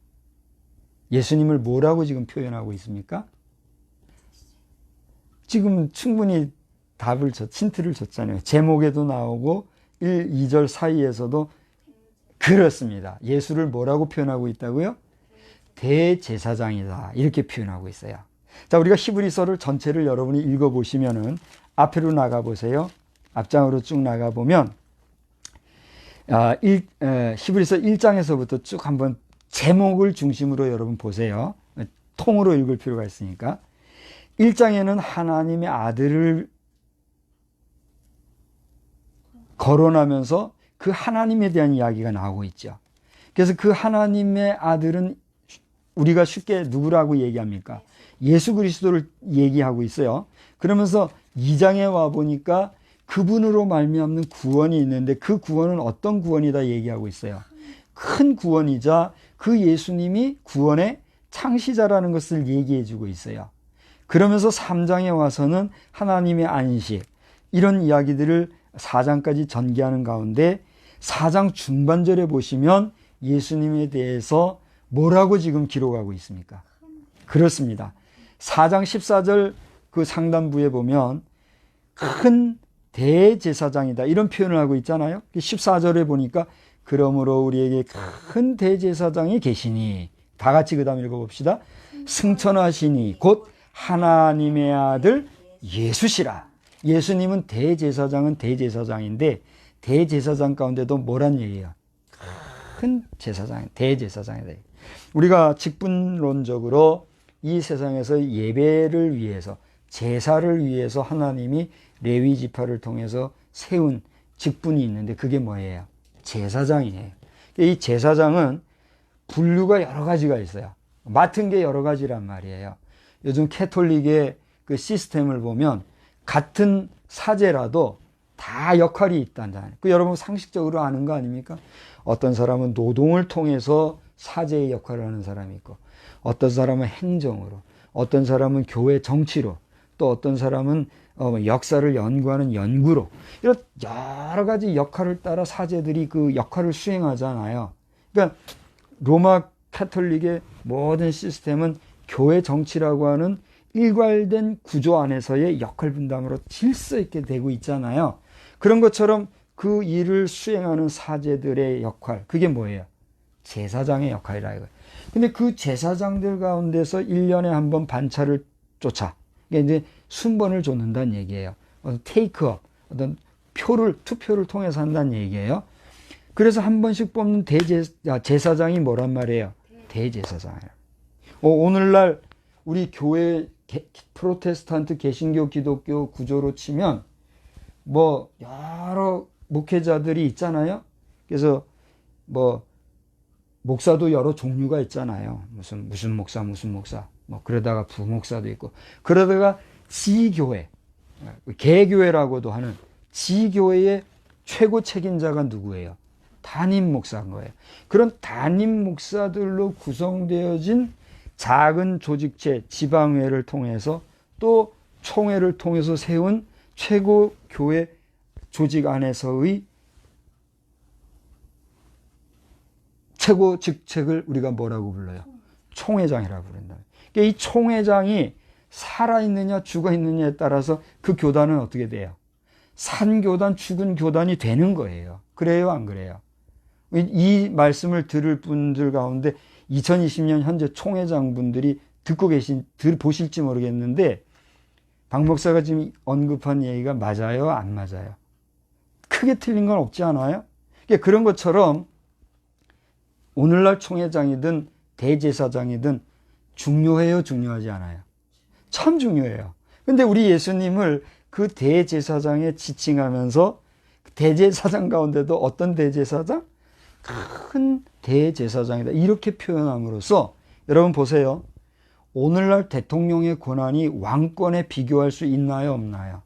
예수님을 뭐라고 지금 표현하고 있습니까? 지금 충분히 힌트를 줬잖아요. 제목에도 나오고 1, 2절 사이에서도 그렇습니다. 예수를 뭐라고 표현하고 있다고요? 대제사장이다, 이렇게 표현하고 있어요. 자, 우리가 히브리서를 전체를 여러분이 읽어보시면은 앞으로 나가보세요. 앞장으로 쭉 나가보면 히브리서 1장에서부터 쭉 한번 제목을 중심으로 여러분 보세요. 통으로 읽을 필요가 있으니까. 1장에는 하나님의 아들을 거론하면서 그 하나님에 대한 이야기가 나오고 있죠. 그래서 그 하나님의 아들은 우리가 쉽게 누구라고 얘기합니까? 예수 그리스도를 얘기하고 있어요. 그러면서 2장에 와 보니까 그분으로 말미암는 구원이 있는데 그 구원은 어떤 구원이다 얘기하고 있어요. 큰 구원이자 그 예수님이 구원의 창시자라는 것을 얘기해 주고 있어요. 그러면서 3장에 와서는 하나님의 안식, 이런 이야기들을 4장까지 전개하는 가운데 4장 중반절에 보시면 예수님에 대해서 뭐라고 지금 기록하고 있습니까? 그렇습니다. 4장 14절 그 상단부에 보면 큰 대제사장이다 이런 표현을 하고 있잖아요. 14절에 보니까 그러므로 우리에게 큰 대제사장이 계시니, 다 같이 그 다음 읽어봅시다. 승천하시니 곧 하나님의 아들 예수시라. 예수님은 대제사장은 대제사장인데 대제사장 가운데도 뭐란 얘기예요? 큰 제사장, 대제사장이다. 우리가 직분론적으로 이 세상에서 예배를 위해서, 제사를 위해서 하나님이 레위 지파를 통해서 세운 직분이 있는데 그게 뭐예요? 제사장이에요. 이 제사장은 분류가 여러 가지가 있어요. 맡은 게 여러 가지란 말이에요. 요즘 캐톨릭의 그 시스템을 보면 같은 사제라도 다 역할이 있단다. 그 여러분 상식적으로 아는 거 아닙니까? 어떤 사람은 노동을 통해서 사제의 역할을 하는 사람이 있고, 어떤 사람은 행정으로, 어떤 사람은 교회 정치로, 또 어떤 사람은 역사를 연구하는 연구로, 이런 여러 가지 역할을 따라 사제들이 그 역할을 수행하잖아요. 그러니까 로마 카톨릭의 모든 시스템은 교회 정치라고 하는 일괄된 구조 안에서의 역할 분담으로 질서 있게 되고 있잖아요. 그런 것처럼 그 일을 수행하는 사제들의 역할, 그게 뭐예요? 제사장의 역할이라 이거예요. 근데 그 제사장들 가운데서 1년에 한 번 반차를 쫓아, 이게 이제 순번을 쫓는다는 얘기예요. 테이크업, 어떤 투표를 통해서 한다는 얘기예요. 그래서 한 번씩 뽑는 제사장이 뭐란 말이에요? 대제사장이에요. 오늘날 우리 교회 프로테스탄트 개신교 기독교 구조로 치면 뭐 여러 목회자들이 있잖아요. 그래서 뭐 목사도 여러 종류가 있잖아요. 무슨 목사 뭐 그러다가 부목사도 있고, 그러다가 지교회, 개교회라고도 하는 지교회의 최고 책임자가 누구예요? 담임 목사인 거예요. 그런 담임 목사들로 구성되어진 작은 조직체 지방회를 통해서 또 총회를 통해서 세운 최고 교회 조직 안에서의 최고 직책을 우리가 뭐라고 불러요? 총회장이라고 부른다. 그러니까 이 총회장이 살아있느냐 죽어있느냐에 따라서 그 교단은 어떻게 돼요? 산 교단, 죽은 교단이 되는 거예요. 그래요, 안 그래요? 이 말씀을 들을 분들 가운데 2020년 현재 총회장 분들이 보실지 모르겠는데, 박 목사가 지금 언급한 얘기가 맞아요, 안 맞아요? 크게 틀린 건 없지 않아요? 그러니까 그런 것처럼 오늘날 총회장이든 대제사장이든 중요해요, 중요하지 않아요? 참 중요해요. 근데 우리 예수님을 그 대제사장에 지칭하면서 대제사장 가운데도 어떤 대제사장? 큰 대제사장이다, 이렇게 표현함으로써 여러분 보세요. 오늘날 대통령의 권한이 왕권에 비교할 수 있나요, 없나요?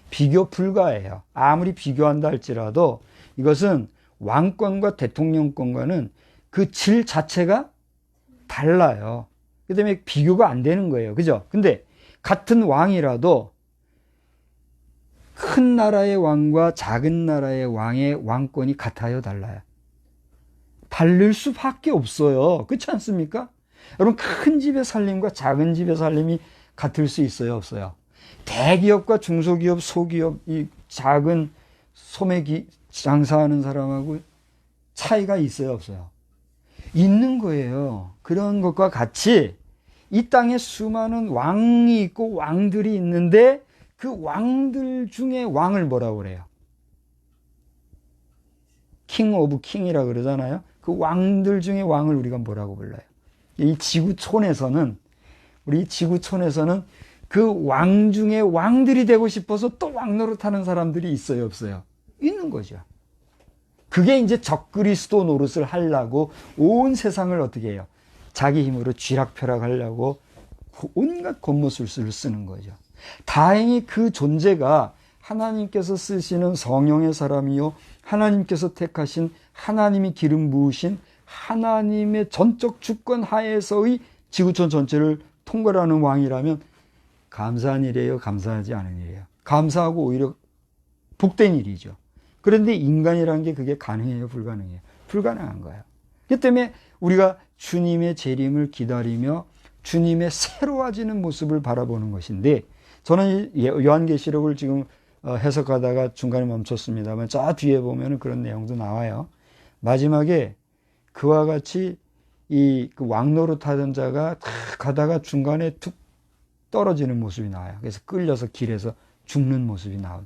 비교 불가해요. 아무리 비교한다 할지라도 이것은 왕권과 대통령권과는 그 질 자체가 달라요. 그 때문에 비교가 안 되는 거예요. 그죠? 근데 같은 왕이라도 큰 나라의 왕과 작은 나라의 왕의 왕권이 같아요, 달라요? 다를 수밖에 없어요. 그렇지 않습니까? 여러분, 큰 집의 살림과 작은 집의 살림이 같을 수 있어요, 없어요? 대기업과 중소기업, 소기업, 이 작은 소매 장사하는 사람하고 차이가 있어요, 없어요? 있는 거예요. 그런 것과 같이 이 땅에 수많은 왕이 있고 왕들이 있는데 그 왕들 중에 왕을 뭐라고 그래요? 킹 오브 킹이라고 그러잖아요. 그 왕들 중에 왕을 우리가 뭐라고 불러요? 이 지구촌에서는, 우리 지구촌에서는 그 왕 중에 왕들이 되고 싶어서 또 왕 노릇하는 사람들이 있어요, 없어요? 있는 거죠. 그게 이제 적그리스도 노릇을 하려고 온 세상을 어떻게 해요? 자기 힘으로 쥐락펴락하려고 온갖 겉모술수를 쓰는 거죠. 다행히 그 존재가 하나님께서 쓰시는 성령의 사람이요, 하나님께서 택하신, 하나님이 기름 부으신 하나님의 전적 주권 하에서의 지구촌 전체를 통괄하는 왕이라면 감사한 일이에요, 감사하지 않은 일이에요? 감사하고 오히려 복된 일이죠. 그런데 인간이라는 게 그게 가능해요, 불가능해요? 불가능한 거예요. 그렇기 때문에 우리가 주님의 재림을 기다리며 주님의 새로워지는 모습을 바라보는 것인데, 저는 요한계시록을 지금 해석하다가 중간에 멈췄습니다만 저 뒤에 보면 그런 내용도 나와요. 마지막에 그와 같이 그 왕노릇 하던 자가 탁 가다가 중간에 툭 떨어지는 모습이 나와요. 그래서 끌려서 길에서 죽는 모습이 나와요.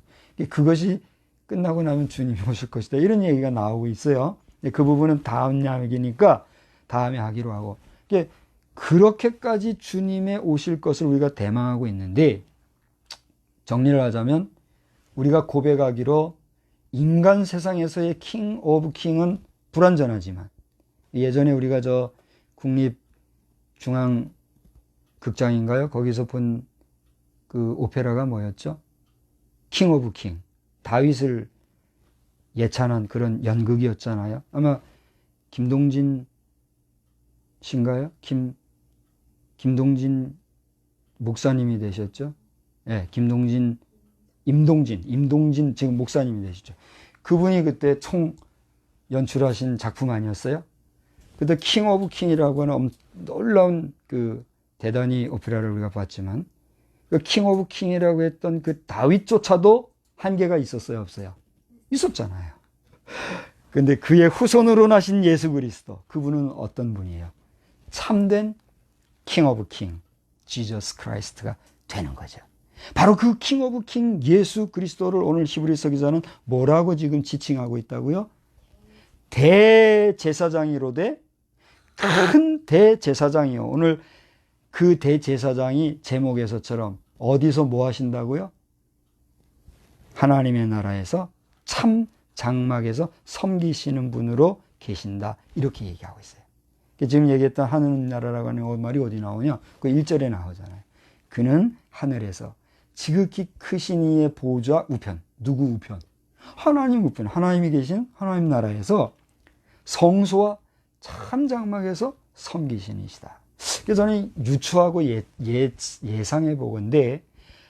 그것이 끝나고 나면 주님이 오실 것이다, 이런 얘기가 나오고 있어요. 그 부분은 다음 이야기니까 다음에 하기로 하고, 그렇게까지 주님의 오실 것을 우리가 대망하고 있는데, 정리를 하자면 우리가 고백하기로 인간 세상에서의 킹 오브 킹은 불완전하지만, 예전에 우리가 저 국립중앙극장인가요? 거기서 본 그 오페라가 뭐였죠? 킹 오브 킹, 다윗을 예찬한 그런 연극이었잖아요. 아마 김동진 씨인가요? 김동진 목사님이 되셨죠? 네, 임동진 지금 목사님이 되시죠. 그분이 그때 총 연출하신 작품 아니었어요? 그때 킹 오브 킹이라고 하는 놀라운 그 대단히 오페라를 우리가 봤지만, 그 킹 오브 킹이라고 했던 그 다윗조차도 한계가 있었어요, 없어요? 있었잖아요. 근데 그의 후손으로 나신 예수 그리스도, 그분은 어떤 분이에요? 참된 킹 오브 킹, 지저스 크라이스트가 되는 거죠. 바로 그 킹 오브 킹 예수 그리스도를 오늘 히브리서 기자는 뭐라고 지금 지칭하고 있다고요? 대제사장이로되, 큰 대제사장이요. 오늘 그 대제사장이 제목에서처럼 어디서 뭐 하신다고요? 하나님의 나라에서 참 장막에서 섬기시는 분으로 계신다, 이렇게 얘기하고 있어요. 지금 얘기했던 하늘나라라고 하는 말이 어디 나오냐? 그 1절에 나오잖아요. 그는 하늘에서 지극히 크신 이의 보좌 우편, 누구 우편? 하나님 우편, 하나님이 계신 하나님 나라에서 성소와 참 장막에서 섬기신 이시다. 그래서 저는 유추하고 예상해 보건데,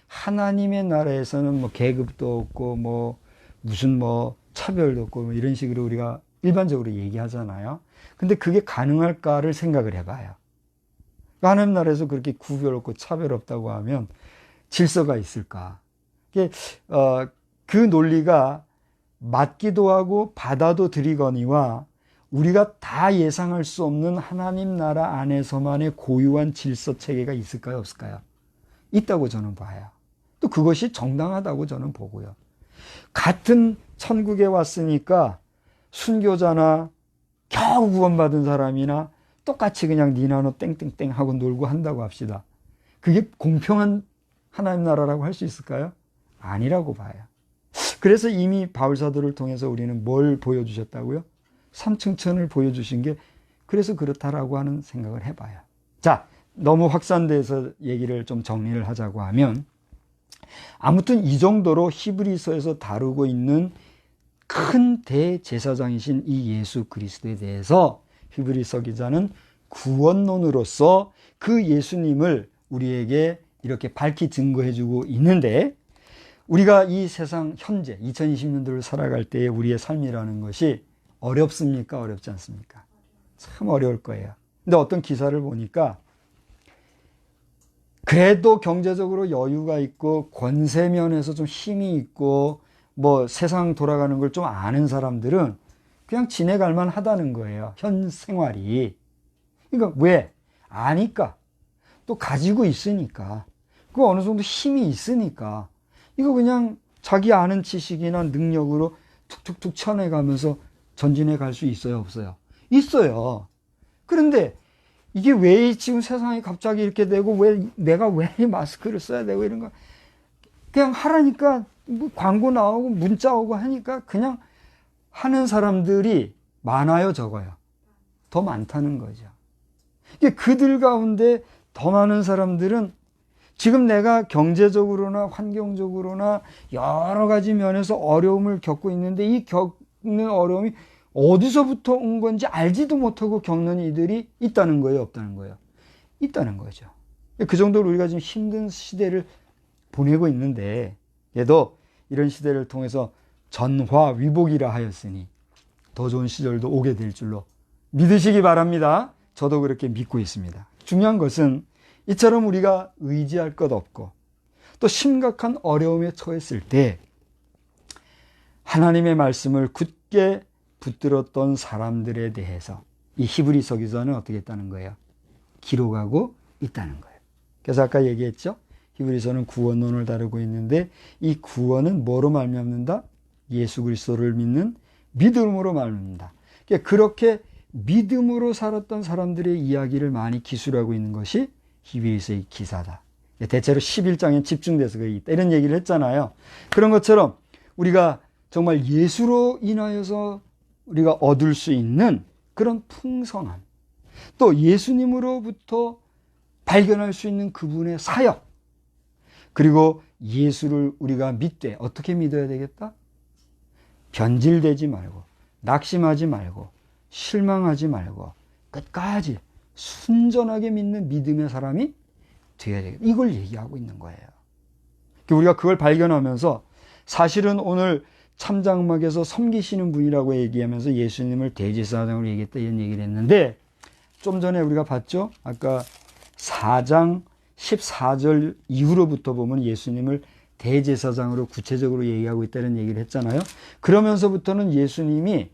하나님의 나라에서는 뭐 계급도 없고 뭐 무슨 뭐 차별도 없고 뭐 이런 식으로 우리가 일반적으로 얘기하잖아요. 근데 그게 가능할까를 생각을 해봐요. 하나님 나라에서 그렇게 구별 없고 차별 없다고 하면 질서가 있을까? 그 논리가 맞기도 하고 받아도 드리거니와 우리가 다 예상할 수 없는 하나님 나라 안에서만의 고유한 질서 체계가 있을까요, 없을까요? 있다고 저는 봐요. 또 그것이 정당하다고 저는 보고요. 같은 천국에 왔으니까 순교자나 겨우 구원받은 사람이나 똑같이 그냥 니나노 땡땡땡 하고 놀고 한다고 합시다. 그게 공평한 하나님 나라라고 할 수 있을까요? 아니라고 봐요. 그래서 이미 바울사도를 통해서 우리는 뭘 보여주셨다고요? 삼층천을 보여주신 게 그래서 그렇다라고 하는 생각을 해봐요. 자, 너무 확산돼서 얘기를 좀 정리를 하자고 하면, 아무튼 이 정도로 히브리서에서 다루고 있는 큰 대제사장이신 이 예수 그리스도에 대해서 히브리서 기자는 구원론으로서 그 예수님을 우리에게 이렇게 밝히 증거해주고 있는데, 우리가 이 세상 현재 2020년도를 살아갈 때의 우리의 삶이라는 것이 어렵습니까? 어렵지 않습니까? 참 어려울 거예요. 근데 어떤 기사를 보니까 그래도 경제적으로 여유가 있고 권세면에서 좀 힘이 있고 뭐 세상 돌아가는 걸 좀 아는 사람들은 그냥 지내갈 만하다는 거예요, 현 생활이. 그러니까 왜? 아니까. 또 가지고 있으니까. 그 어느 정도 힘이 있으니까. 이거 그냥 자기 아는 지식이나 능력으로 툭툭툭 쳐내가면서 전진해 갈 수 있어요, 없어요? 있어요. 그런데 이게 왜 지금 세상이 갑자기 이렇게 되고 왜 내가 왜 이 마스크를 써야 되고 이런 거 그냥 하라니까 뭐 광고 나오고 문자 오고 하니까 그냥 하는 사람들이 많아요, 적어요? 더 많다는 거죠. 이게 그들 가운데 더 많은 사람들은 지금 내가 경제적으로나 환경적으로나 여러 가지 면에서 어려움을 겪고 있는데 이 겪는 어려움이 어디서부터 온 건지 알지도 못하고 겪는 이들이 있다는 거예요, 없다는 거예요? 있다는 거죠. 그 정도로 우리가 지금 힘든 시대를 보내고 있는데 얘도 이런 시대를 통해서 전화위복이라 하였으니 더 좋은 시절도 오게 될 줄로 믿으시기 바랍니다. 저도 그렇게 믿고 있습니다. 중요한 것은 이처럼 우리가 의지할 것 없고 또 심각한 어려움에 처했을 때 하나님의 말씀을 굳게 붙들었던 사람들에 대해서 이 히브리서 기자는 어떻게 했다는 거예요? 기록하고 있다는 거예요. 그래서 아까 얘기했죠? 히브리서는 구원론을 다루고 있는데 이 구원은 뭐로 말미암는다? 예수 그리스도를 믿는 믿음으로 말미암는다. 그렇게 믿음으로 살았던 사람들의 이야기를 많이 기술하고 있는 것이 히브리서의 기사다. 대체로 11장에 집중돼서 거기 있다. 이런 얘기를 했잖아요. 그런 것처럼 우리가 정말 예수로 인하여서 우리가 얻을 수 있는 그런 풍성함, 또 예수님으로부터 발견할 수 있는 그분의 사역, 그리고 예수를 우리가 믿되 어떻게 믿어야 되겠다? 변질되지 말고 낙심하지 말고 실망하지 말고 끝까지 순전하게 믿는 믿음의 사람이 되어야 되겠다. 이걸 얘기하고 있는 거예요. 우리가 그걸 발견하면서 사실은 오늘 참장막에서 섬기시는 분이라고 얘기하면서 예수님을 대제사장으로 얘기했다 이런 얘기를 했는데 좀 전에 우리가 봤죠? 아까 4장 14절 이후로부터 보면 예수님을 대제사장으로 구체적으로 얘기하고 있다는 얘기를 했잖아요. 그러면서부터는 예수님이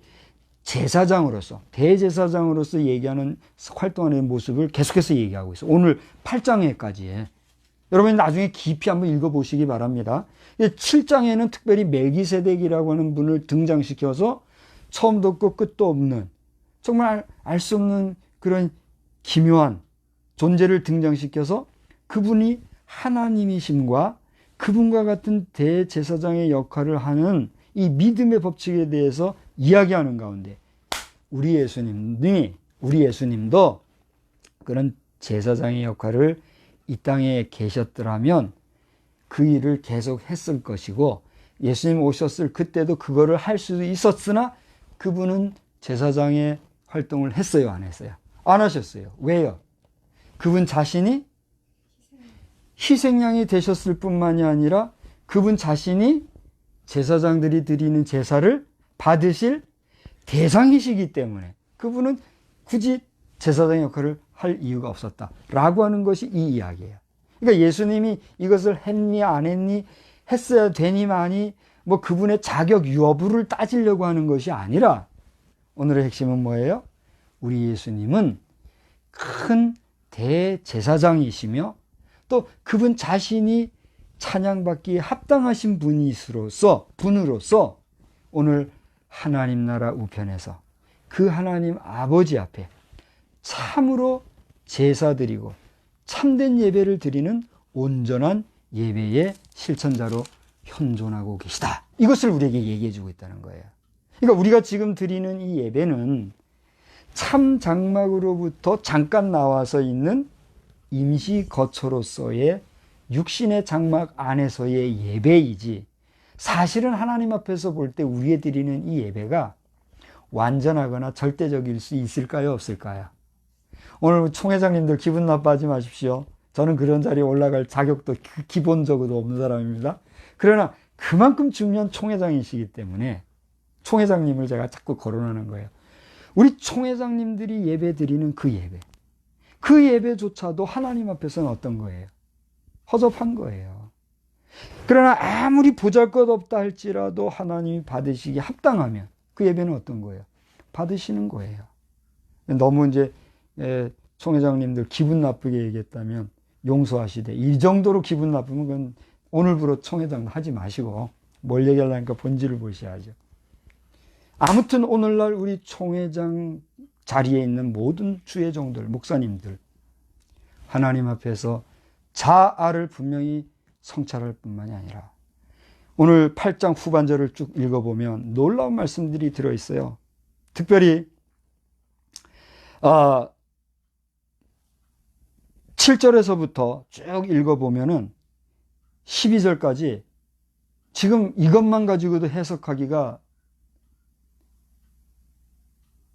제사장으로서 대제사장으로서 얘기하는 활동하는 모습을 계속해서 얘기하고 있어요. 오늘 8장에까지 여러분 나중에 깊이 한번 읽어보시기 바랍니다. 7장에는 특별히 멜기세덱이라고 하는 분을 등장시켜서 처음도 없고 끝도 없는 정말 알 수 없는 그런 기묘한 존재를 등장시켜서 그분이 하나님이심과 그분과 같은 대제사장의 역할을 하는 이 믿음의 법칙에 대해서 이야기하는 가운데 우리 예수님도 그런 제사장의 역할을 이 땅에 계셨더라면 그 일을 계속 했을 것이고 예수님 오셨을 그때도 그거를 할 수도 있었으나 그분은 제사장의 활동을 했어요, 안 했어요? 안 하셨어요. 왜요? 그분 자신이 희생양이 되셨을 뿐만이 아니라 그분 자신이 제사장들이 드리는 제사를 받으실 대상이시기 때문에 그분은 굳이 제사장의 역할을 할 이유가 없었다라고 하는 것이 이 이야기예요. 그러니까 예수님이 이것을 했니 안 했니 했어야 되니 마니 뭐 그분의 자격 여부를 따지려고 하는 것이 아니라 오늘의 핵심은 뭐예요? 우리 예수님은 큰 대제사장이시며 또 그분 자신이 찬양받기에 합당하신 분으로서 오늘 하나님 나라 우편에서 그 하나님 아버지 앞에 참으로 제사드리고 참된 예배를 드리는 온전한 예배의 실천자로 현존하고 계시다. 이것을 우리에게 얘기해 주고 있다는 거예요. 그러니까 우리가 지금 드리는 이 예배는 참 장막으로부터 잠깐 나와서 있는 임시 거처로서의 육신의 장막 안에서의 예배이지 사실은 하나님 앞에서 볼 때 우리가 드리는 이 예배가 완전하거나 절대적일 수 있을까요? 없을까요? 오늘 총회장님들 기분 나빠하지 마십시오. 저는 그런 자리에 올라갈 자격도 기본적으로 없는 사람입니다. 그러나 그만큼 중요한 총회장이시기 때문에 총회장님을 제가 자꾸 거론하는 거예요. 우리 총회장님들이 예배 드리는 그 예배조차도 하나님 앞에서는 어떤 거예요? 허접한 거예요. 그러나 아무리 보잘것없다 할지라도 하나님이 받으시기 합당하면 그 예배는 어떤 거예요? 받으시는 거예요. 너무 이제 총회장님들 기분 나쁘게 얘기했다면 용서하시되 이 정도로 기분 나쁘면 그건 오늘부로 총회장 하지 마시고 뭘 얘기하려니까 본질을 보셔야죠. 아무튼 오늘날 우리 총회장 자리에 있는 모든 주의 종들, 목사님들, 하나님 앞에서 자아를 분명히 성찰할 뿐만이 아니라 오늘 8장 후반절을 쭉 읽어보면 놀라운 말씀들이 들어있어요. 특별히 7절에서부터 쭉 읽어보면은 12절까지 지금 이것만 가지고도 해석하기가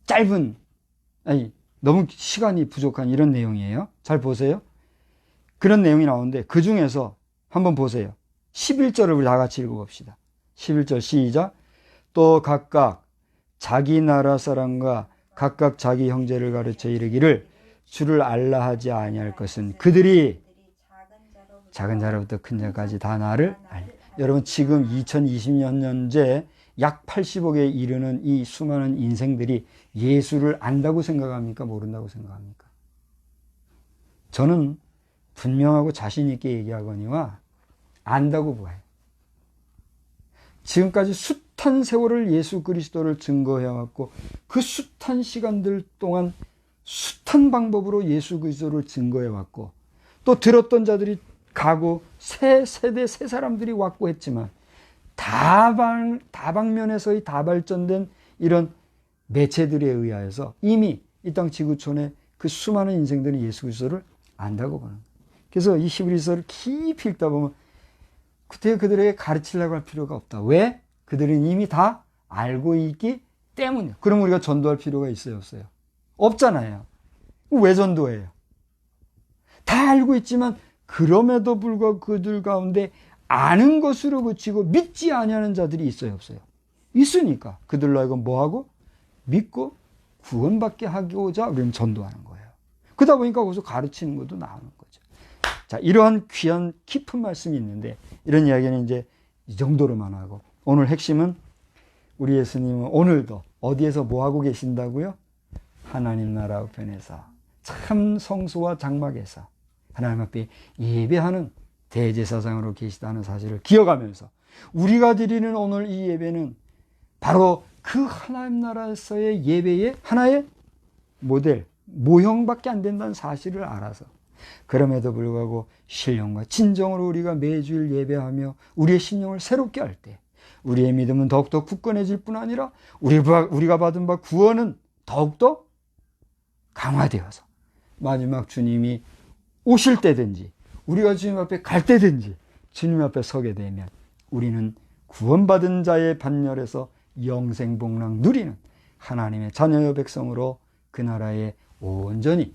짧은, 너무 시간이 부족한 이런 내용이에요. 잘 보세요. 그런 내용이 나오는데 그 중에서 한번 보세요. 11절을 우리 다 같이 읽어봅시다. 11절 시작. 또 각각 자기 나라 사람과 각각 자기 형제를 가르쳐 이르기를 주를 알라 하지 아니할 것은 그들이 작은 자로부터 큰 자까지 다 나를 알라. 여러분 지금 2020년째 약 80억에 이르는 이 수많은 인생들이 예수를 안다고 생각합니까? 모른다고 생각합니까? 저는 분명하고 자신 있게 얘기하거니와 안다고 봐요. 지금까지 숱한 세월을 예수 그리스도를 증거해왔고 그 숱한 시간들 동안 숱한 방법으로 예수 그리스도를 증거해왔고 또 들었던 자들이 가고 새 세대 새 사람들이 왔고 했지만 다방면에서의 다발전된 이런 매체들에 의하여서 이미 이 땅 지구촌에 그 수많은 인생들이 예수 그리스도를 안다고 보는 거예요. 그래서 이 히브리서를 깊이 읽다 보면 그때 그들에게 가르치려고 할 필요가 없다. 왜? 그들은 이미 다 알고 있기 때문이에요. 그럼 우리가 전도할 필요가 있어요, 없어요? 없잖아요. 왜 전도해요? 다 알고 있지만 그럼에도 불구하고 그들 가운데 아는 것으로 그치고 믿지 아니하는 자들이 있어요, 없어요? 있으니까 그들로 하여금 뭐하고? 믿고 구원받게 하고자 우리는 전도하는 거예요. 그러다 보니까 거기서 가르치는 것도 나오는 거죠. 자, 이러한 귀한 깊은 말씀이 있는데 이런 이야기는 이제 이 정도로만 하고 오늘 핵심은 우리 예수님은 오늘도 어디에서 뭐하고 계신다고요? 하나님 나라 우편에서 참 성소와 장막에서 하나님 앞에 예배하는 대제사장으로 계시다는 사실을 기억하면서 우리가 드리는 오늘 이 예배는 바로 그 하나님 나라에서의 예배의 하나의 모델, 모형밖에 안 된다는 사실을 알아서 그럼에도 불구하고 신령과 진정으로 우리가 매주일 예배하며 우리의 신령을 새롭게 할 때 우리의 믿음은 더욱더 굳건해질 뿐 아니라 우리가 받은 바 구원은 더욱더 강화되어서 마지막 주님이 오실 때든지 우리가 주님 앞에 갈 때든지 주님 앞에 서게 되면 우리는 구원받은 자의 반열에서 영생복락 누리는 하나님의 자녀의 백성으로 그 나라에 온전히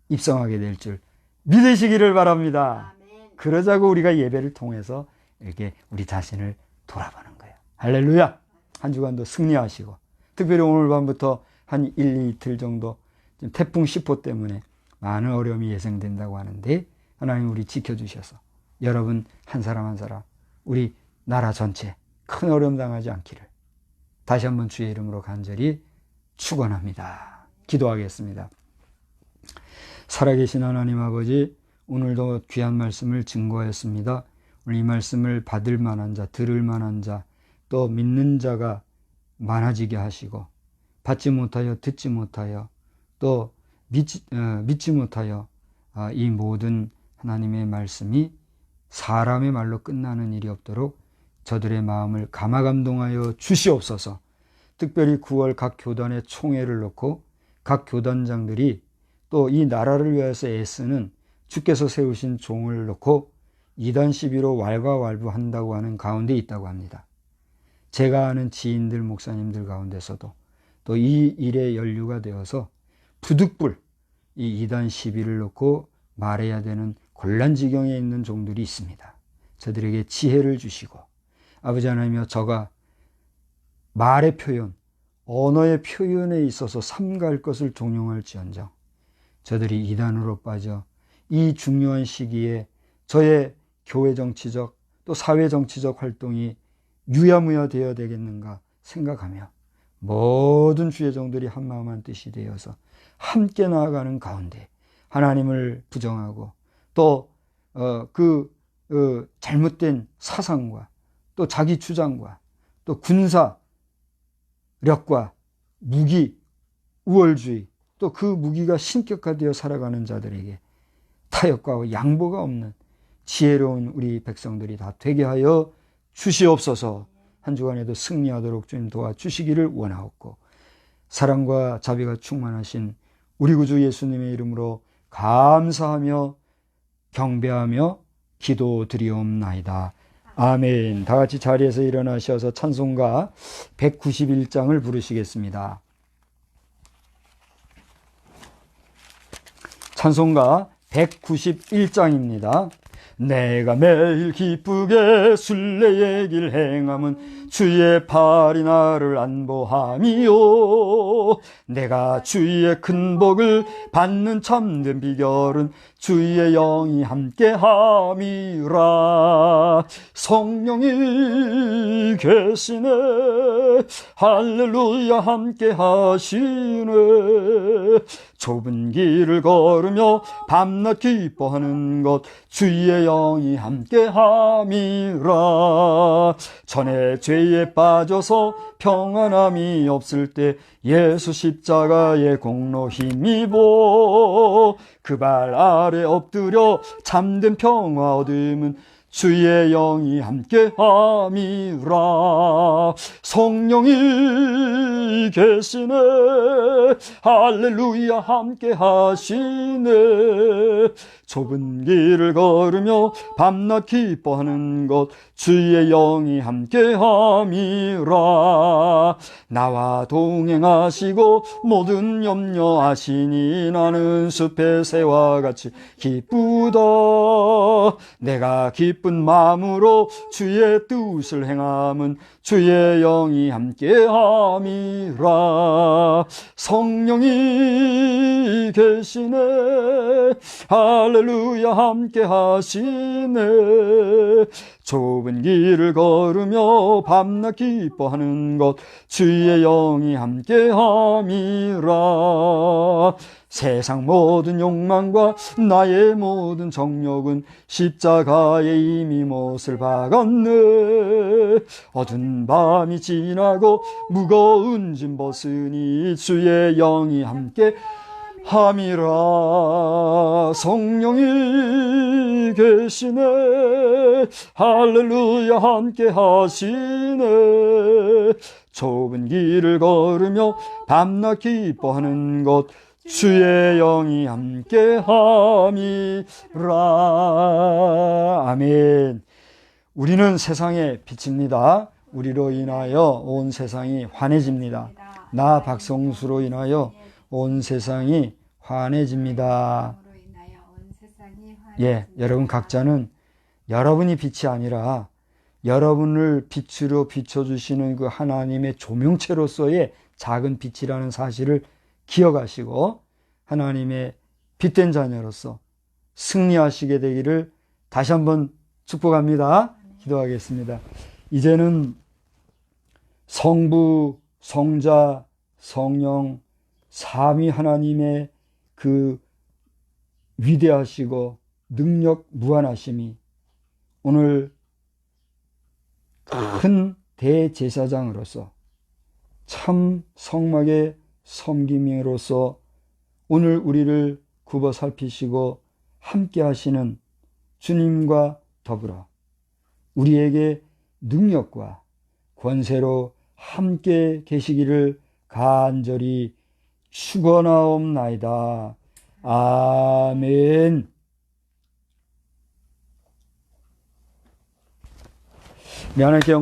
입성하게 될 줄 믿으시기를 바랍니다. 그러자고 우리가 예배를 통해서 이렇게 우리 자신을 돌아보는 거예요. 할렐루야. 한 주간도 승리하시고 특별히 오늘 밤부터 한 1, 이틀 정도 태풍 10호 때문에 많은 어려움이 예상된다고 하는데 하나님 우리 지켜주셔서 여러분 한 사람 한 사람 우리 나라 전체 큰 어려움 당하지 않기를 다시 한번 주의 이름으로 간절히 축원합니다. 기도하겠습니다. 살아계신 하나님 아버지, 오늘도 귀한 말씀을 증거했습니다. 오늘 이 말씀을 받을 만한 자, 들을 만한 자, 또 믿는 자가 많아지게 하시고 받지 못하여 듣지 못하여 또 믿지 못하여 이 모든 하나님의 말씀이 사람의 말로 끝나는 일이 없도록 저들의 마음을 감화감동하여 주시옵소서. 특별히 9월 각 교단의 총회를 놓고 각 교단장들이 또 이 나라를 위해서 애쓰는 주께서 세우신 종을 놓고 이단 시비로 왈가왈부한다고 하는 가운데 있다고 합니다. 제가 아는 지인들 목사님들 가운데서도 또 이 일에 연루가 되어서 부득불 이 이단 시비를 놓고 말해야 되는 곤란지경에 있는 종들이 있습니다. 저들에게 지혜를 주시고 아버지 하나님이여 저가 말의 표현, 언어의 표현에 있어서 삼가할 것을 종용할지언정 저들이 이단으로 빠져 이 중요한 시기에 저의 교회 정치적 또 사회 정치적 활동이 유야무야 되어야 되겠는가 생각하며 모든 주의 종들이 한마음 한뜻이 되어서 함께 나아가는 가운데 하나님을 부정하고 또 잘못된 사상과 또 자기 주장과 또 군사력과 무기 우월주의 또 그 무기가 신격화되어 살아가는 자들에게 타협과 양보가 없는 지혜로운 우리 백성들이 다 되게 하여 주시옵소서. 한 주간에도 승리하도록 주님 도와주시기를 원하옵고, 사랑과 자비가 충만하신 우리 구주 예수님의 이름으로 감사하며 경배하며 기도드리옵나이다. 아멘. 다 같이 자리에서 일어나셔서 찬송가 191장을 부르시겠습니다. 찬송가 191장입니다. 내가 매일 기쁘게 순례의 길 행함은 주의 팔이 나를 안보함이요, 내가 주의 큰 복을 받는 참된 비결은 주의 영이 함께함이라. 성령이 계시네, 할렐루야 함께하시네. 좁은 길을 걸으며 밤낮 기뻐하는 것 주의 영이 함께함이라. 전에 죄에 빠져서 평안함이 없을 때 예수 십자가의 공로 힘입어 그 발 아래 엎드려 참된 평화 얻음은 주의 영이 함께함이라. 성령이 계시네, 할렐루야 함께하시네. 좁은 길을 걸으며 밤낮 기뻐하는 것 주의 영이 함께함이라. 나와 동행하시고 모든 염려하시니 나는 숲의 새와 같이 기쁘다. 내가 기쁜 마음으로 주의 뜻을 행함은 주의 영이 함께함이라. 성령이 계시네, 할렐루야 함께하시네. 좁은 길을 걸으며 밤낮 기뻐하는 것 주의 영이 함께함이라. 세상 모든 욕망과 나의 모든 정욕은 십자가에 이미 못을 박았네. 어두운 밤이 지나고 무거운 짐 벗으니 주의 영이 함께 함이라. 성령이 계시네, 할렐루야 함께 하시네. 좁은 길을 걸으며 밤낮 기뻐하는 것 주의 영이 함께함이라. 아멘. 우리는 세상의 빛입니다. 우리로 인하여 온 세상이 환해집니다. 나 박성수로 인하여 온 세상이 환해집니다. 예, 여러분 각자는 여러분이 빛이 아니라 여러분을 빛으로 비춰주시는 그 하나님의 조명체로서의 작은 빛이라는 사실을 기억하시고 하나님의 빛된 자녀로서 승리하시게 되기를 다시 한번 축복합니다. 기도하겠습니다. 이제는 성부, 성자, 성령 삼위 하나님의 그 위대하시고 능력 무한하심이 오늘 큰 대제사장으로서 참 성막의 섬김으로서 오늘 우리를 굽어 살피시고 함께 하시는 주님과 더불어 우리에게 능력과 권세로 함께 계시기를 간절히 축원하옵나이다. 아멘. 하나님께 영광